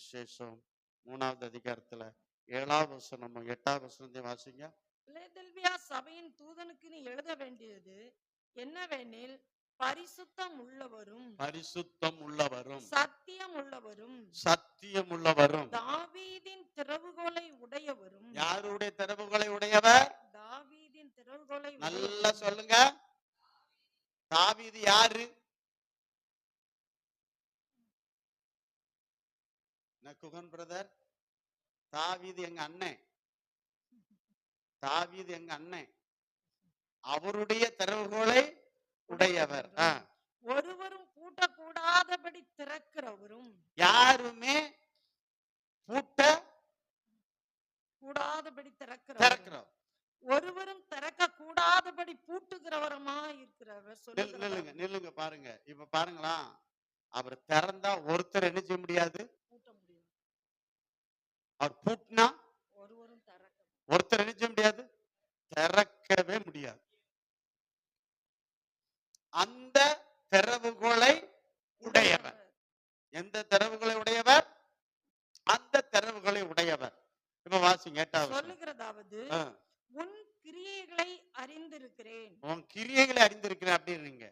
விசேஷம் 3வது அதிகாரத்துல 7வது வசனம் 8வது வசனத்தை வாசிங்க. பிலதெல்பியா சபையின் தூதனுக்கு நீ எழுத வேண்டியது என்னவெனில், பரிசுத்தம் உள்ளவரும் சத்தியம் உள்ளவரும் தாவீதின் திறவுகோலை உடையவரும். யாருடைய திறவுகளை உடையவர்? தாவீதின் திறவுகோலை. நல்லா சொல்லுங்க, தாவீது யாரு? குகன் பிரதர், தாவீது எங்க அண்ணன். தாவீது எங்க அண்ணன். அவருடைய திறவுகோலை உடையவர். ஒருவரும் பூட்டக்கூடாதபடி திறக்கிறவரும். யாருமே பூட்ட கூடாதபடி திறக்கிறவர். ஒருவரும் திறக்க கூடாதபடி பூட்டுகிறவருமா இருக்கிறவர். நில்லுங்க பாருங்க. இப்ப பாருங்களா, அவர் திறந்தா ஒருத்தர் என்ன செய்ய முடியாது, பூட்ட முடியாது. அவர் பூட்டினா ஒருத்தர் என்ன செய்ய முடியாது, திறக்கவே முடியாது. அந்த திறவுகோலை உடையவர். எந்த திறவுகளை உடையவர்? அந்த திறவுகளை உடையவர். இப்ப வாசிங்க 8வது. சொல்லுகிறதாவது, உன் கிரியைகளை அறிந்திருக்கிறேன். உன் கிரியைகளை அறிந்திருக்கிறேன் அப்படின்னீங்க.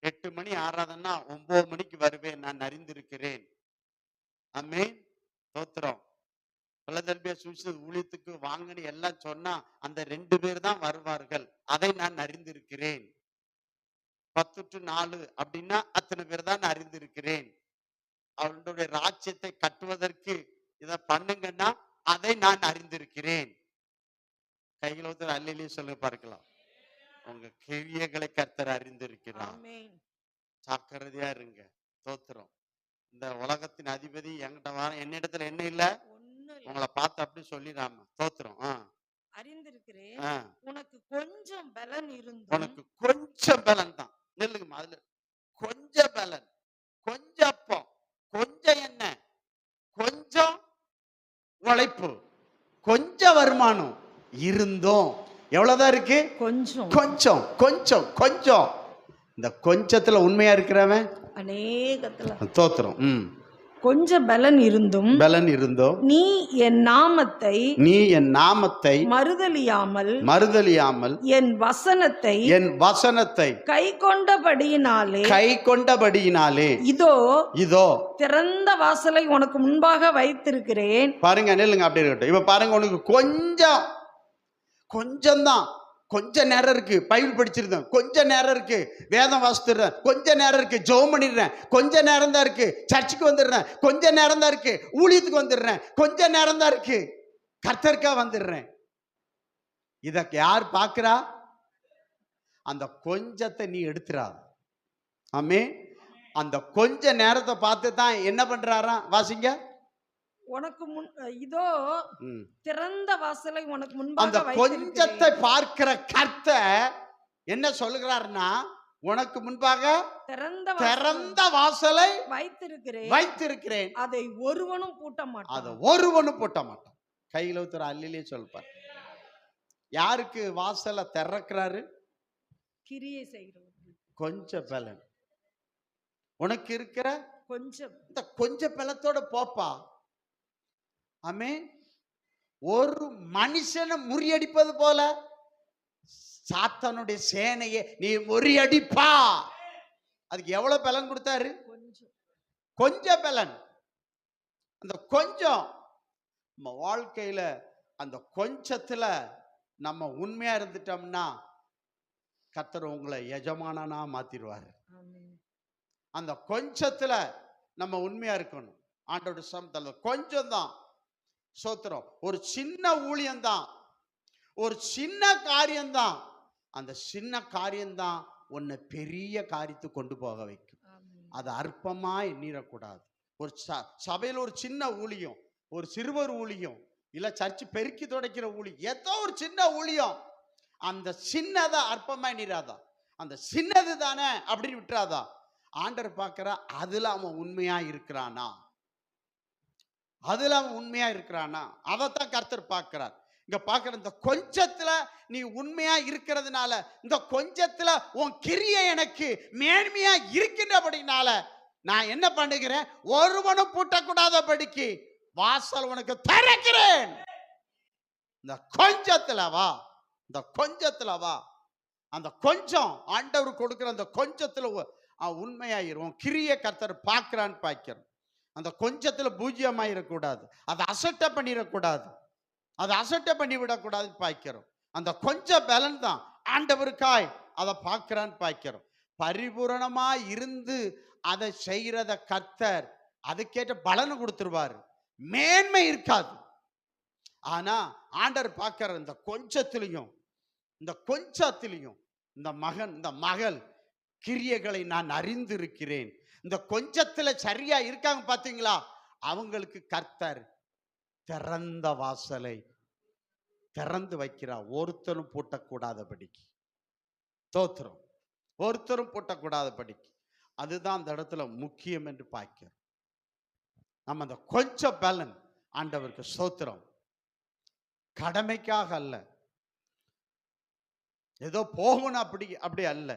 8 மணி ஆறாதுன்னா 9 மணிக்கு வருவேன், நான் அறிந்திருக்கிறேன். ஆமென், ஸ்தோத்திரம். பிலதெல்பியா சுவிசேஷ ஊழியத்துக்கு வாங்கன்னு எல்லாம் சொன்னா அந்த 2 பேர் தான் வருவார்கள், அதை நான் அறிந்திருக்கிறேன். 10 to 4 அப்படின்னா அத்தனை பேர் தான் அறிந்திருக்கிறேன். அவருடைய ராஜ்யத்தை கட்டுவதற்கு இதை பண்ணுங்கன்னா அதை நான் அறிந்திருக்கிறேன். கையில் ஒருத்தர் அல்லையே சொல்ல பார்க்கலாம். உங்க கிரியைகளை கர்த்தர் அறிந்திருக்கிறார். ஜாக்கிரதையா இருங்க. ஸ்தோத்திரம். இந்த உலகத்தின் அதிபதி என்கிட்ட வர, என்னிடத்துல என்ன இல்ல, உங்களை பார்த்து அப்படி சொல்லிடாம. ஸ்தோத்திரம். அறிந்திருக்கிறேன். உனக்கு கொஞ்சம் பலன் இருந்து. உனக்கு கொஞ்சம் பலன் தான். நில்லுங்க, அதுல கொஞ்சம் பலன், கொஞ்சம் அப்பம், கொஞ்சம் என்ன, கொஞ்சம் உழைப்பு, கொஞ்சம் வருமானம் இருந்தோம். எவ்வளவுதான் இருக்கு? கொஞ்சம் கொஞ்சம் கொஞ்சம் கொஞ்சம். இந்த கொஞ்சத்துல உண்மையா இருக்கிறவன் அநேகத்துல. ஸ்தோத்திரம். கொஞ்சம் பலன் இருந்தும் நீ என் நாமத்தை மறுதலியாமல் என் வசனத்தை கை கொண்டபடியினாலே இதோ திறந்த வாசலை உனக்கு முன்பாக வைத்திருக்கிறேன். பாருங்க, நில்லுங்க, அப்படி இருக்கட்டும். இப்ப பாருங்க, உனக்கு கொஞ்சம் தான், கொஞ்ச நேரம் இருக்கு, பைபிள் படிச்சிருந்தேன், கொஞ்ச நேரம் இருக்கு, வேதம் வாசித்துறேன், கொஞ்ச நேரம் இருக்கு, ஜெபம் பண்ணிடுறேன், கொஞ்ச நேரம் தான் இருக்கு, சர்ச்சுக்கு வந்துடுறேன், கொஞ்ச நேரம் தான் இருக்கு, ஊழியத்துக்கு வந்துடுறேன், கொஞ்ச நேரம் தான் இருக்கு, கர்த்தருக்கா வந்துடுறேன். இத யார் பார்க்கிறா? அந்த கொஞ்சத்தை நீ எடுத்துறாத. ஆமே, அந்த கொஞ்ச நேரத்தை பார்த்து தான் என்ன பண்றாரா? வாசிங்க. உனக்கு இதோ திறந்த வாசலை உனக்கு முன்பாக. அந்த கொஞ்சத்தை பார்க்கிற கர்த்தர் என்ன சொல்லுகிறார்னா, உனக்கு முன்பாக திறந்த வாசலை வைத்திருக்கிறேன், அதை ஒருவனும் பூட்ட மாட்டான். கையில ஒருத்தர் அல்லிலே சொல்பார். யாருக்கு வாசலை திறக்கிறாரு? கிரியை செய்கிறவங்க. கொஞ்சம் பலன் உனக்கு இருக்கிற கொஞ்சம், இந்த கொஞ்சம் பலத்தோட போப்பா. ஆமே, ஒரு மனுஷனை முறியடிப்பது போல சாத்தானுடைய சேனையை நீ முறியடிப்பா. அதுக்கு எவ்வளவு பலன் கொடுத்தாரு? கொஞ்சம் பலன். அந்த கொஞ்சம் நம்ம வாழ்க்கையில, அந்த கொஞ்சத்துல நம்ம உண்மையா இருந்துட்டோம்னா கர்த்தர் உங்களை எஜமானனா மாத்திடுவாரு. அந்த கொஞ்சத்துல நம்ம உண்மையா இருக்கணும். ஆண்டோட சமத்துல கொஞ்சம் தான். சோத்திரம். ஒரு சின்ன ஊழியம்தான், ஒரு சின்ன காரியம்தான். அந்த சின்ன காரியம்தான் உன்னை பெரிய காரியத்துக்கு கொண்டு போக வைக்கும். அது அற்பமா எண்ணிடக்கூடாது. ஒரு சபையில் ஒரு சின்ன ஊழியம், ஒரு சிறுவர் ஊழியம், இல்ல சர்ச்சு பெருக்கி துடைக்கிற ஊழியம், ஏதோ ஒரு சின்ன ஊழியம், அந்த சின்னதை அற்பமா எண்ணிராதா. அந்த சின்னது தானே அப்படின்னு விட்டுறாதா. ஆண்டவர் பார்க்கிறா, அதுல அவன் உண்மையா இருக்கிறானா, அதுல அவன் உண்மையா இருக்கிறானா, அதைத்தான் கர்த்தர் பார்க்கிறார். இங்க பார்க்கிற இந்த கொஞ்சத்துல நீ உண்மையா இருக்கிறதுனால, இந்த கொஞ்சத்துல உன் கிரியை எனக்கு மேன்மையா இருக்கின்றபடினால நான் என்ன பண்ணுகிறேன், ஒருவனும் பூட்டக்கூடாதபடிக்கு வாசல் உனக்கு திறக்கிறேன். இந்த கொஞ்சத்துல வா, இந்த கொஞ்சத்துல வா. அந்த கொஞ்சம் ஆண்டவர் கொடுக்கிற அந்த கொஞ்சத்துல உண்மையாயிரும். கிரிய கர்த்தர் பார்க்கிறான்னு பார்க்கிறோம். அந்த கொஞ்சத்துல பூஜ்யமாயிடக்கூடாது, அதை அசட்டை பண்ணிடக்கூடாது, அதை அசட்டை பண்ணி விடக்கூடாது பார்க்கிறோம். அந்த கொஞ்சம் பலன் தான் ஆண்டவருக்காய் அதை பார்க்கிறான்னு பார்க்கிறோம். பரிபூரணமா இருந்து அதை செய்யறத கர்த்தர் அதுக்கேற்ற பலன் கொடுத்துருவாரு, மேன்மை இருக்காது. ஆனா ஆண்டவர் பார்க்கிற இந்த கொஞ்சத்திலையும் இந்த மகன் இந்த மகள் கிரியைகளை நான் அறிந்திருக்கிறேன். இந்த கொஞ்சத்துல சரியா இருக்காங்க பாத்தீங்களா, அவங்களுக்கு கர்த்தர் திறந்த வாசலை திறந்து வைக்கிறார். ஒருத்தரும் பூட்டக்கூடாதபடிக்கு. தோத்திரம், ஒருத்தரும் பூட்டக்கூடாதபடிக்கு. அதுதான் அந்த இடத்துல முக்கியம் என்று பார்க்கிறோம். நம்ம அந்த கொஞ்சம் பலன் ஆண்டவருக்கு ஸ்தோத்திரம். கடமைக்காக அல்ல, ஏதோ போகணும் அப்படி அல்ல.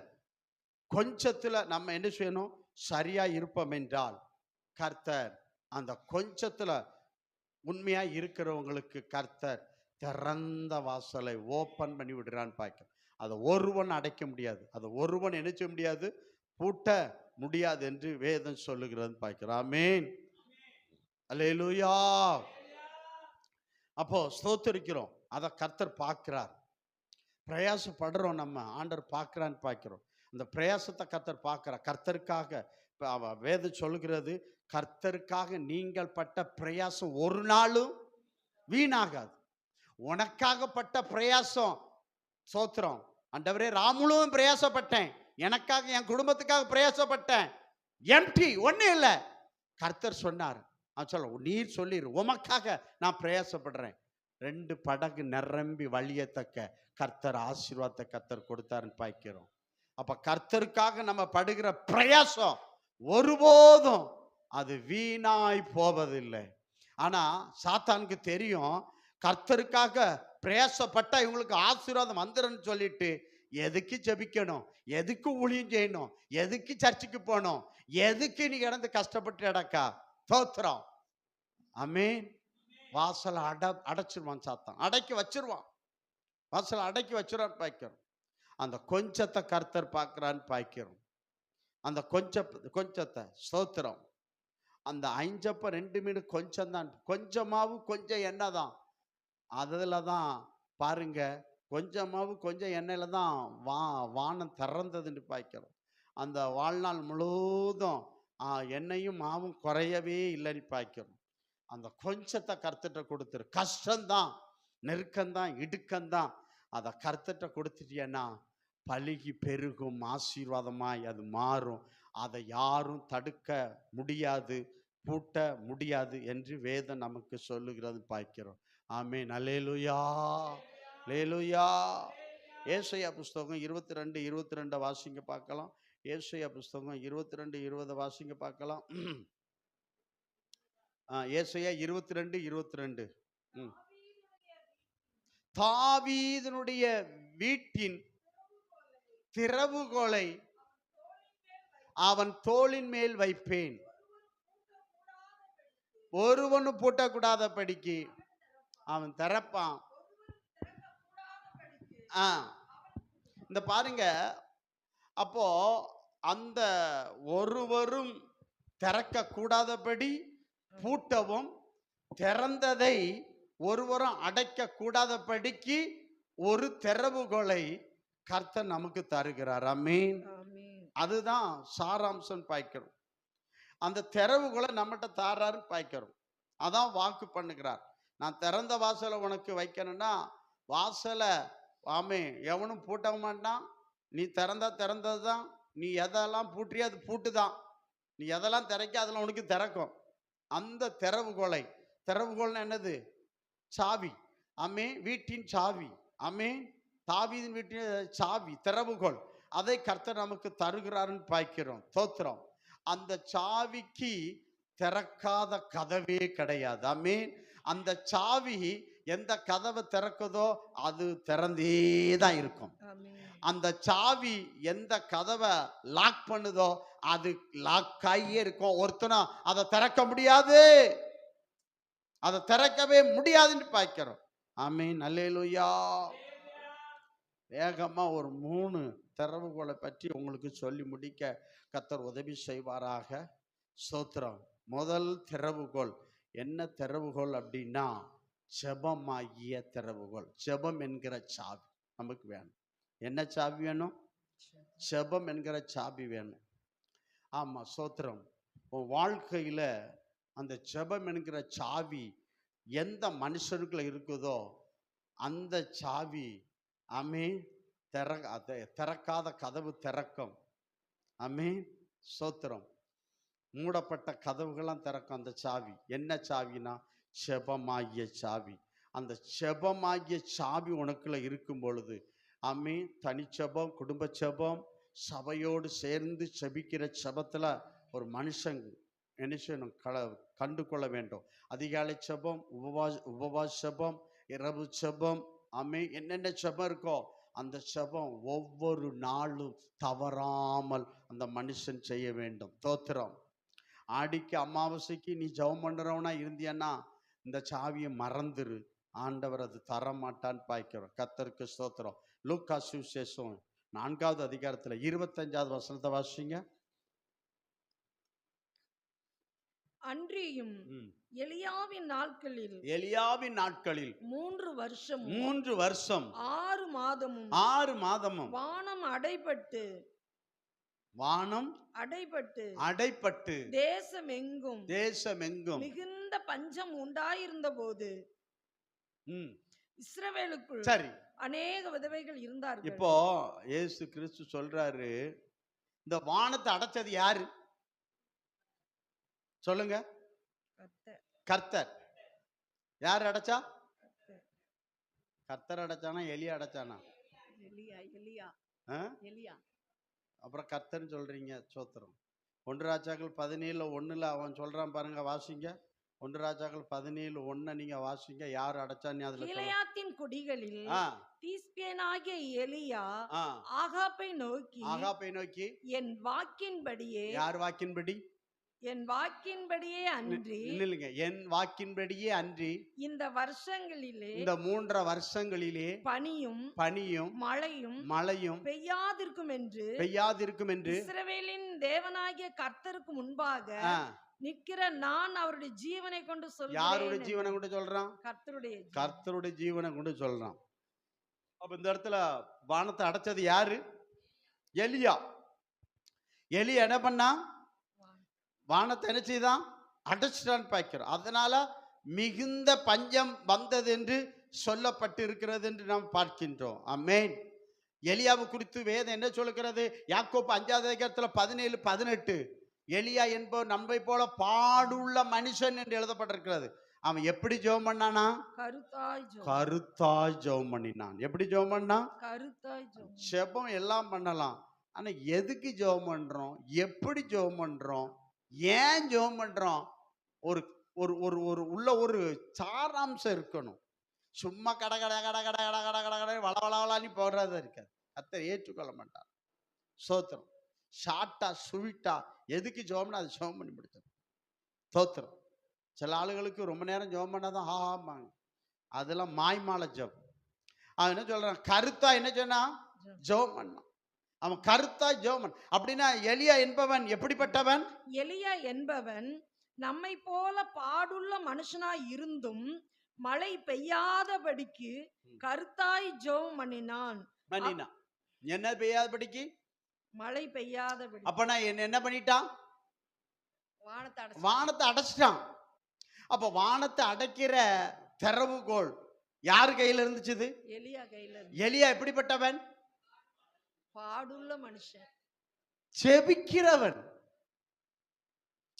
கொஞ்சத்துல நம்ம என்ன செய்யணும், சரியா இருப்போம் என்றால் கர்த்தர் அந்த கொஞ்சத்துல உண்மையா இருக்கிறவங்களுக்கு கர்த்தர் திறந்த வாசலை ஓபன் பண்ணி விடுறான்னு பார்க்க. அதை ஒருவன் அடைக்க முடியாது, அதை ஒருவன் என்ன செய்ய முடியாது, பூட்ட முடியாது என்று வேதம் சொல்லுகிறது பார்க்கிறோம். ஆமென், அல்லேலூயா. அப்போ ஸ்தோத்திரிக்கிறோம், அதை கர்த்தர் பார்க்கிறார். பிரயாசப்படுறோம், நம்ம ஆண்டவர் பார்க்கிறான்னு பார்க்கிறோம். அந்த பிரயாசத்தை கர்த்தர் பார்க்கிறார். கர்த்தருக்காக வேதம் சொல்லுகிறது, கர்த்தருக்காக நீங்கள் பட்ட பிரயாசம் ஒரு நாளும் வீணாகாது. உனக்காக பட்ட பிரயாசம் ஸ்தோத்திரம். ஆண்டவரே, ராமுழுவும் பிரயாசப்பட்டேன், எனக்காக என் குடும்பத்துக்காக பிரயாசப்பட்டேன், எம்டி ஒன்றும் இல்லை. கர்த்தர் சொன்னார், சொல்ல நீர் சொல்லிடு, உமக்காக நான் பிரயாசப்படுறேன். 2 படகு நிரம்பி வழியத்தக்க கர்த்தர் ஆசீர்வாதத்தை கர்த்தர் கொடுத்தாருன்னு பார்க்கிறோம். அப்ப கர்த்தருக்காக நம்ம படுகிற பிரயாசம் ஒருபோதும் அது வீணாய் போவதில்லை. ஆனா சாத்தானுக்கு தெரியும், கர்த்தருக்காக பிரயாசப்பட்டா இவங்களுக்கு ஆசீர்வாதம் வந்துருன்னு சொல்லிட்டு எதுக்கு ஜெபிக்கணும், எதுக்கு ஊழியம் செய்யணும், எதுக்கு சர்ச்சுக்கு போகணும், எதுக்கு நீ கிடந்து கஷ்டப்பட்டு அடக்கா. தோத்திரம். ஆமென். வாசலை அடைச்சிருவான் சாத்தான், அடக்கி வச்சிருவான், வாசலை அடக்கி வச்சிருவான்னு பார்க்கிறோம். அந்த கொஞ்சத்தை கர்த்தர் பார்க்கிறான்னு பார்க்கிறோம். அந்த கொஞ்சத்தை ஸ்தோத்திரம். அந்த 5 அப்ப 2 மீன் கொஞ்சம் தான், கொஞ்சமாவும் கொஞ்சம் எண்ணெய் தான். அதுல தான் பாருங்க, கொஞ்சமாவு கொஞ்சம் எண்ணெயில தான் வானம் திறந்ததுன்னு பார்க்கிறோம். அந்த வாழ்நாள் முழுவதும் எண்ணெயும் மாவும் குறையவே இல்லைன்னு பார்க்கிறோம். அந்த கொஞ்சத்தை கர்த்தர்ட்ட கொடுத்துரு. கஷ்டம்தான், நெருக்கம்தான், இடுக்கம்தான், அதை கர்த்தர்ட்ட கொடுத்துட்டேன்னா பலுகி பெருகும், ஆசீர்வாதமாய் அது மாறும். அதை யாரும் தடுக்க முடியாது, பூட்ட முடியாது என்று வேதம் நமக்கு சொல்லுகிறது பார்க்கிறோம். ஆமென், அல்லேலூயா, அல்லேலூயா. ஏசாயா புஸ்தகம் 22:22 வாசிங்க பார்க்கலாம். ஏசாயா புஸ்தகம் 22:20 வாசிங்க பார்க்கலாம். ஏசாயா 22:22. தாவீதினுடைய வீட்டின் திறவுகோலை அவன் தோளின் மேல் வைப்பேன், ஒருவனும் பூட்டக்கூடாதபடிக்கு அவன் திறப்பான். இந்த பாருங்க, அப்போ அந்த ஒருவரும் திறக்க கூடாதபடி பூட்டவும், திறந்ததை ஒருவரும் அடைக்க கூடாதபடிக்கு ஒரு திறவுகோலை கர்த்தர் நமக்கு தருகிறார். ஆமென். அதுதான் சாராம்சம் பார்க்கிறோம். அந்த திறவுகோலை நம்மகிட்ட தாராருன்னு பார்க்கிறோம். அதான் வாக்கு பண்ணுகிறார். நான் திறந்த வாசலை உனக்கு வைக்கணும்னா வாசலை எவனும் பூட்ட மாட்டான். நீ திறந்தது தான். நீ எதெல்லாம் பூட்டியோ அது பூட்டுதான். நீ எதெல்லாம் திறக்க அதெல்லாம் உனக்கு திறக்கும். அந்த திறவுகோல்னா என்னது? சாவி. வீட்டின் சாவி. தாவீதின் வீட்டின் சாவி, திறவுகோல். அதை கர்த்தர் நமக்கு தருகிறாருன்னு பார்க்கிறோம். தோத்திரம். அந்த சாவிக்கு திறக்காத கதவே கிடையாது. அந்த சாவி எந்த கதவை திறக்குதோ அது திறந்தே தான் இருக்கும். ஆமென். அந்த சாவி எந்த கதவை லாக் பண்ணுதோ அது லாக் ஆகியே இருக்கும். ஒருத்தனும் அதை திறக்க முடியாது, அதை திறக்கவே முடியாதுன்னு பார்க்கிறோம். ஆமென், அல்லேலூயா. வேகமா ஒரு 3 திறவுகோலை பற்றி உங்களுக்கு சொல்லி முடிக்க கர்த்தர் உதவி செய்வாராக. ஸ்தோத்திரம். முதல் திறவுகோல் என்ன திறவுகோல் அப்படின்னா, ஜெபமாகிய திறவுகோல். ஜெபம் என்கிற சாவி நமக்கு வேணும். என்ன சாவி வேணும்? ஜெபம் என்கிற சாவி வேணும். ஆமா, ஸ்தோத்திரம். உன் வாழ்க்கையில அந்த ஜெபம் என்கிற சாவி எந்த மனுஷருக்குள்ள இருக்குதோ அந்த சாவி, ஆமென், திறக்காத கதவு திறக்கும். ஆமென், ஸ்தோத்திரம். மூடப்பட்ட கதவுகள்லாம் திறக்கும் அந்த சாவி. என்ன சாவினா? ஜெபமாகிய சாவி. அந்த ஜெபமாகிய சாவி உனக்குள்ள இருக்கும் பொழுது, ஆமென், தனிச்செபம், குடும்ப ஜெபம், சபையோடு சேர்ந்து செபிக்கிற ஜெபத்துல ஒரு மனுஷன் என்ன செய்யணும்? கண்டு கொள்ள வேண்டும். அதிகாலை ஜெபம், உபவாச ஜெபம், இரவு ஜெபம், ஆமென், என்னென்ன ஜெபம் இருக்கோ அந்த ஜெபம் ஒவ்வொரு நாளும் தவறாமல் அந்த மனுஷன் செய்ய வேண்டும். ஸ்தோத்திரம். ஆடிக்கு அமாவாசைக்கு நீ ஜெபம் பண்றவனா இருந்தியன்னா இந்த சாவியை மறந்துரு. ஆண்டவர் அது தரமாட்டான்னு பாய்க்கிறோம். கர்த்தருக்கு ஸ்தோத்திரம். லூக்கா சுவிசேஷம் 4வது அதிகாரத்துல 25வது வசனத்தை வாசிங்க. அன்றியும் எலியாவின் நாட்களில் 3 வருஷம் 6 மாதமும் வானம் அடைபட்டு தேசமெங்கும் மிகுந்த பஞ்சம் உண்டாயிருந்த போது இஸ்ரவேலுக்குள் சரி, அநேக விதவைகள் இருந்தார்கள். இப்போ இயேசு கிறிஸ்து சொல்றாரு, இந்த வானத்தை அடைச்சது யாரு? சொல்லுங்க. கர்த்தர். யார் அடைச்சா? கர்த்தர் அடைச்சானா எலியா அடைச்சானா? எலியா. அப்புறம் கர்த்தர்னு சொல்றீங்க. சோத்திரம். 1 ராஜாக்கள் 17:1 அவன் சொல்றான் பாருங்க, வாசிங்க. 1 ராஜாக்கள் 17:1 நீங்க வாசிங்க. யார் அடைச்சான்னு அதுல கீலேயாத்தின் குடிகளில் தீஸ்பியனாகிய எலியா ஆகாப்பை நோக்கி என் வாக்கின்படியே. யார் வாக்கின்படி? என் வாக்கின்படியே அன்றி. இல்லைங்க, என் வாக்கின்படியே அன்றி இந்த 3 வருஷங்களிலே பனியும் மழையும் பெய்யாதிருக்கும் என்று இஸ்ரவேலின் தேவனாகிய கர்த்தருக்கு முன்பாக நிற்கிற நான் அவருடைய ஜீவனை கொண்டு சொல்றேன். யாருடைய ஜீவனை கொண்டு சொல்றான்? கர்த்தருடைய ஜீவனை கொண்டு சொல்றான். அப்ப இந்த இடத்துல வானத்தை அடைச்சது யாரு? எலியா. எலியா என்ன பண்ணா? வானத்தை என்ன செய்தான்? அடைச்சிட்டான்னு பார்க்கிறோம். அதனால மிகுந்த பஞ்சம் வந்தது என்று சொல்லப்பட்டு இருக்கிறது என்று நாம் பார்க்கின்றோம். ஆமென். எலியாவை குறித்து வேதம் என்ன சொல்லுகிறது? யாக்கோபு 5வது அதிகாரத்துல 17-18 எலியா என்பவர் நம்மை போல பாடுள்ள மனுஷன் என்று எழுதப்பட்டிருக்கிறது. அவன் எப்படி ஜெபம் பண்ணானா? கருத்தாய் ஜெபம் பண்ணினான். எப்படி ஜெபம் பண்ணான்? ஜெபம் எல்லாம் பண்ணலாம், ஆனா எதுக்கு ஜெபம் பண்றோம்? எப்படி ஜெபம் பண்றோம்? ஏன் ஜெபம் பண்றோம்? ஒரு ஒரு ஒரு ஒரு உள்ள ஒரு சாராம்சம் இருக்கணும். சும்மா கட கட கட கட கட கட கட கட வளவளவளான்னு போடுறதா இருக்காது. கர்த்தர் ஏற்றுக்கொள்ள மாட்டார். ஸ்தோத்திரம். ஷார்ட்டா ஸ்வீட்டா எதுக்கு ஜெபம்னா அது ஜெபம் பண்ணி முடிச்சது. ஸ்தோத்திரம். சில ஆளுகளுக்கு ரொம்ப நேரம் ஜெபம் பண்ணாதான் ஆமாங்க, அதெல்லாம் மாய்மால ஜெபம். அவன் என்ன சொல்றான்? கருத்தா என்ன சொன்னா? ஜெபம் பண்ணான். அவன் கருத்தா ஜெபம். அப்படின்னா எலியா என்பவன் எப்படிப்பட்டவன்? எலியா என்பவன் நம்மை போல பாடுள்ள மனுஷனாய் இருந்தும் மழை பெய்யாதபடிக்கு கருத்தாய் ஜெபம் பண்ணினான். என்ன பெய்யாதபடிக்கு? மழை பெய்யாதபடி. அப்ப நான் என்ன பண்ணிட்டான்? வானத்தை அடைச்சிட்டான். அப்ப வானத்தை அடைக்கிற திறவுகோல் யார் கையில இருந்துச்சு? எலியா கையில. எலியா எப்படிப்பட்டவன்? பாடுள்ள மனுஷன், ஜெபிக்கிறவன்.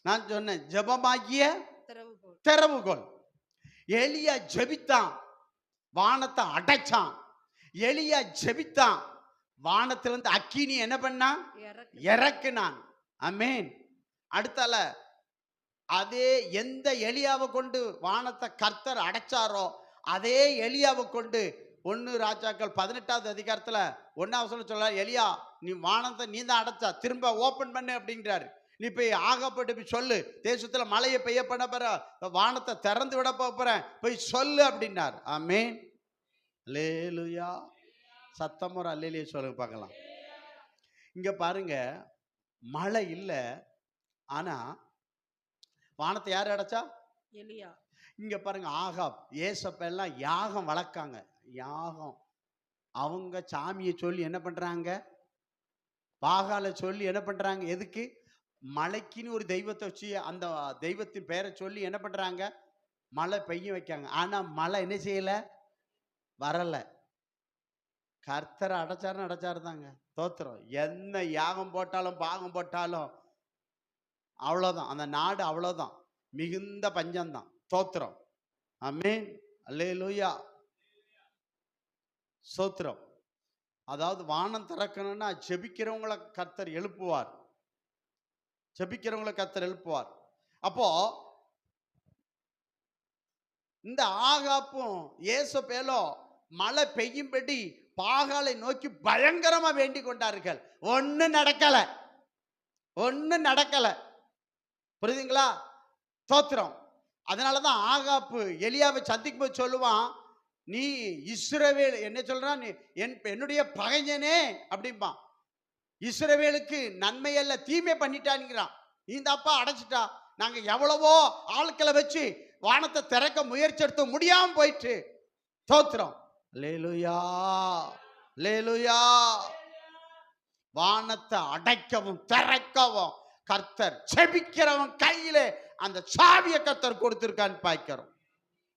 நான் சொன்னேன் ஜெபமாகிய திறவுகோல். எலியா ஜெபித்தான், வானத்தை அடைச்சான். எலியா ஜெபித்தான், வானத்திலிருந்து அக்கினி என்ன பண்ணா? இறக்குனான். ஆமென். அடுத்தால அதே எந்த எலியாவை கொண்டு வானத்தை கர்த்தர் அடைச்சாரோ அதே எலியாவை கொண்டு 1 ராஜாக்கள் 18வது அதிகாரத்துல 1வது வசனம் சொல்ல, எலியா நீ வானத்தை நீ தான் அடைச்சா, திரும்ப ஓபன் பண்ணு அப்படின்றாரு. நீ போய் ஆகாப்பட்டு போய் சொல்லு, தேசத்துல மழையை பெய்ய பண்ண போற, வானத்தை திறந்து விட போறேன், போய் சொல்லு அப்படின்னாரு. ஆமென். அல்லேலூயா. சத்தம் ஒரு அல்லேலூயா சொல்லுங்க பார்க்கலாம். இங்க பாருங்க, மழை இல்ல, ஆனா வானத்தை யார் அடைச்சா? எலியா. இங்க பாருங்க, ஆகாப் ஏசப்பெல்லாம் யாகம் வளர்க்காங்க. யாகம் அவங்க சாமியை சொல்லி என்ன பண்றாங்க? பாகால சொல்லி என்ன பண்றாங்க? எதுக்கு? மழைக்குன்னு ஒரு தெய்வத்தை வச்சு அந்த தெய்வத்தின் பெயரை சொல்லி என்ன பண்றாங்க? மழை பெய்ய வைக்காங்க. ஆனா மழை என்ன செய்யல? வரல. கர்த்தரை அடைச்சாருன்னு அடைச்சாரு தாங்க. தோத்திரம். என்ன யாகம் போட்டாலும் பாகம் போட்டாலும் அவ்வளவுதான், அந்த நாடு அவ்வளவுதான், மிகுந்த பஞ்சம்தான். தோத்திரம். ஆமென். அல்லேலூயா. சோத்திரம். அதாவது வானம் திறக்கணும்னா ஜெபிக்கிறவங்களை கர்த்தர் எழுப்புவார். ஜெபிக்கிறவங்களை கர்த்தர் எழுப்புவார். அப்போ இந்த ஆகாப்பும் ஏசபேலோ மழை பெய்யும்படி பாகாலை நோக்கி பயங்கரமா வேண்டிக் கொண்டார்கள். ஒண்ணு நடக்கல, ஒண்ணு நடக்கல. புரியுதுங்களா? தோத்திரம். அதனாலதான் ஆகாப்பு எலியாவை சந்திக்கும் போது சொல்லுவான், நீ இஸ்ரவேல் என்ன சொல்றான், நீ என்னுடைய பகைஞனே அப்படிம்பான். இஸ்ரவேலுக்கு நன்மை அல்ல தீமை பண்ணிட்டான்ங்கிறான். இந்த அப்பா அடைச்சிட்டா, நாங்க எவ்வளவோ ஆட்களை வச்சு வானத்தை திறக்க முயற்சி எடுத்து முடியாம போயிட்டு. தோத்திரம். அல்லேலூயா, அல்லேலூயா. வானத்தை அடைக்கவும் திறக்கவும் கர்த்தர் செபிக்கிறவன் கையிலே அந்த சாவியை கர்த்தர் கொடுத்திருக்கான்னு பார்க்கிறோம்.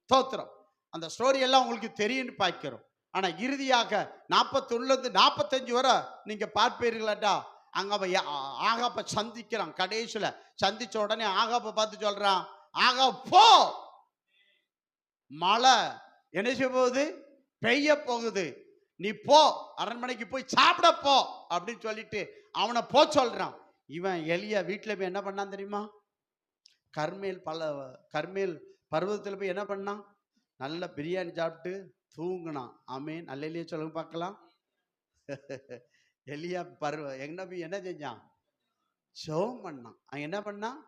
தோத்திரம். அந்த ஸ்டோரி எல்லாம் உங்களுக்கு தெரியும்னு பார்க்கிறோம். ஆனா இறுதியாக 41 45 வரை நீங்க பார்ப்பீர்களா, அங்க ஆகாப்ப சந்திக்கிறான். கடைசியில சந்திச்ச உடனே ஆகாப்ப பார்த்து சொல்றான், ஆகாப் போ, மழை என்ன செய்ய போகுது? பெய்ய போகுது, நீ போ, அரண்மனைக்கு போய் சாப்பிட போ அப்படின்னு சொல்லிட்டு அவனை போ சொல்றான். இவன் எலியா வீட்டுல போய் என்ன பண்ணான் தெரியுமா? கர்மேல் பர்வதத்துல போய் என்ன பண்ணான்? நல்ல பிரியாணி சாப்பிட்டு தூங்குனான். ஆமேன். அல்லேலூயா சொல்லுங்க பார்க்கலாம். எலியா என்ன செஞ்சான்? ஜெபம் பண்ணான். அவன் என்ன பண்ணான்?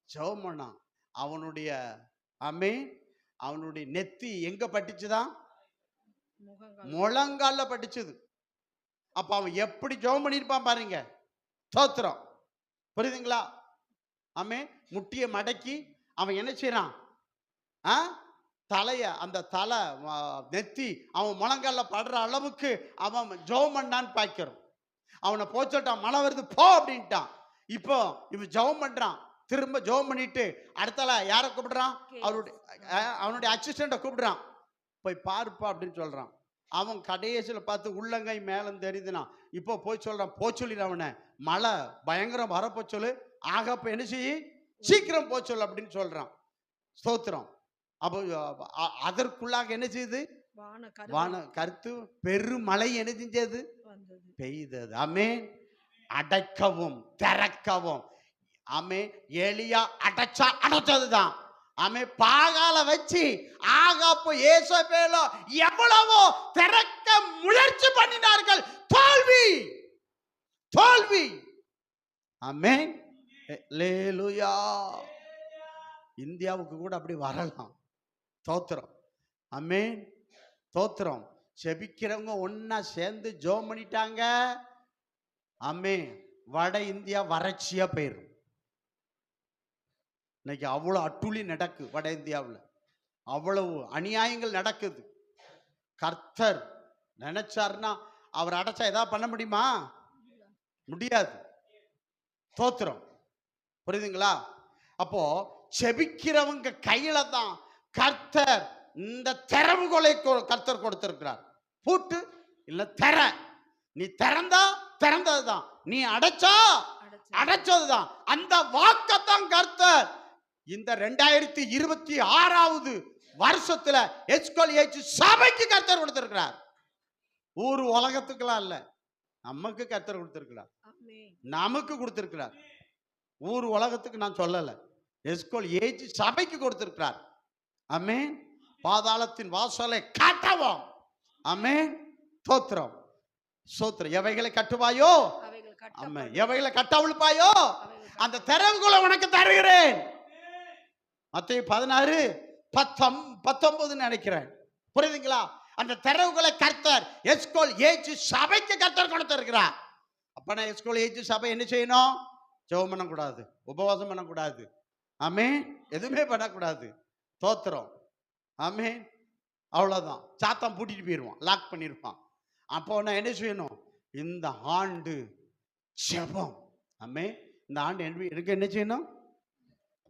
ஜெபம் பண்ணான். அவனுடைய அவனுடைய நெத்தி எங்க பட்டுச்சுதான்? முழங்கால பட்டுச்சுது. அப்ப அவன் எப்படி ஜெபம் பண்ணிருப்பான் பாருங்க. தோத்திரம். புரியுதுங்களா? முட்டியை மடக்கி அவன் என்ன செய்யறான்? தலைய அந்த தலை நெத்தி அவன் முழங்கால படுற அளவுக்கு அவன் ஜெபம் பண்ணான்னு பார்க்கிறோம். அவனை போ சொல்லிட்டான், மழை வருது போ அப்படின்ட்டான். இப்போ இவன் ஜெபம் பண்றான். திரும்ப ஜெபம் பண்ணிட்டு அடுத்தால யாரை கூப்பிடுறான்? அவனுடைய அசிஸ்டண்ட கூப்பிடுறான். போய் பாருப்பா அப்படின்னு சொல்றான். அவன் கடைசியில பார்த்து உள்ளங்கை மேலும் தெரியுதுனா, இப்போ போய் சொல்றான், போ சொல்லிடு அவனை, மழை பயங்கரம் வரப்போ சொல்லு, ஆகாப்ப என்ன செய்ய, சீக்கிரம் போ சொல்லு அப்படின்னு சொல்றான். ஸ்தோத்திரம். அப்போ அதற்குள்ளாக என்ன செய்யுது? வான கருத்து பெருமழை என்ன செஞ்சது? பெய்தது. ஆமென். அடைக்கவும் திறக்கவும். ஆமென். எலியா அடைச்சதுதான். ஆமென். பாகால வச்சு ஆகாப்பு ஏசபேலோ எவ்வளவோ திறக்க முயற்சி பண்ணினார்கள். தோல்வி, தோல்வி. ஆமென். அல்லேலூயா. இந்தியாவுக்கு கூட அப்படி வரலாம். தோத்திரம். ஆமென். தோத்திரம். செபிக்கிறவங்க ஒன்னா சேர்ந்து ஜெபம் பண்ணிட்டாங்க. ஆமென். வட இந்தியா வறட்சியா போயிரும். இன்னைக்கு அவ்வளவு அட்டுழி நடக்கு வட இந்தியாவில், அவ்வளவு அநியாயங்கள் நடக்குது. கர்த்தர் நினைச்சாருன்னா அவர் அடைச்சா ஏதாவது பண்ண முடியுமா? முடியாது. தோத்திரம். புரியுதுங்களா? அப்போ செபிக்கிறவங்க கையில தான் கர்த்தர் இந்த திறவுகோலை கர்த்தர் கொடுத்திருக்கிறார். பூட்டு இல்ல திற, நீ திறந்தா திறந்ததுதான், நீ அடைச்சா அடைச்சதுதான். அந்த வாக்கத்தான் கர்த்தர் இந்த 2026வது வருஷத்துல எஸ்கோலியேஜ் சபைக்கு கர்த்தர் கொடுத்திருக்கிறார். ஊர் உலகத்துக்கெல்லாம் இல்ல, நமக்கு கர்த்தர் கொடுத்திருக்கிறார். நமக்கு கொடுத்திருக்கிறார். ஊர் உலகத்துக்கு நான் சொல்லல, எஸ்கோலியேஜ் சபைக்கு கொடுத்திருக்கிறார். ஆமென். பாதாளத்தின் வாசலை கட்டவும். ஆமென். ஸ்தோத்திரம் ஸ்தோத்திரம். எவைகளை கட்டுவாயோ, ஆமென், எவைகளை கட்டவிழ்ப்பாயோ அந்த திறவுகளை உனக்கு தருகிறேன். மத்தேயு 16:19 நினைக்கிறேன். புரியுதுங்களா? அந்த திறவுகளை கர்த்தர் எஸ்கோல் ஏஜ் சபைக்கு கர்த்தர் கொடுத்திருக்கிறார். அப்ப நான் எஸ்கோல் ஏஜ் சபை என்ன செய்யணும்? ஜெபம் பண்ணக்கூடாது, உபவாசம் பண்ணக்கூடாது, ஆமென், எதுவுமே பண்ணக்கூடாது. ஸ்தோத்திரம். ஆமென். அவ்வளவுதான். சாத்தான் பூட்டிட்டு போயிடுவான், லாக் பண்ணிருப்பான். அப்போ நான் என்ன செய்யணும்? இந்த ஆண்டு ஜெபம். ஆமென். இந்த ஆண்டு எனக்கு என்ன செய்யணும்?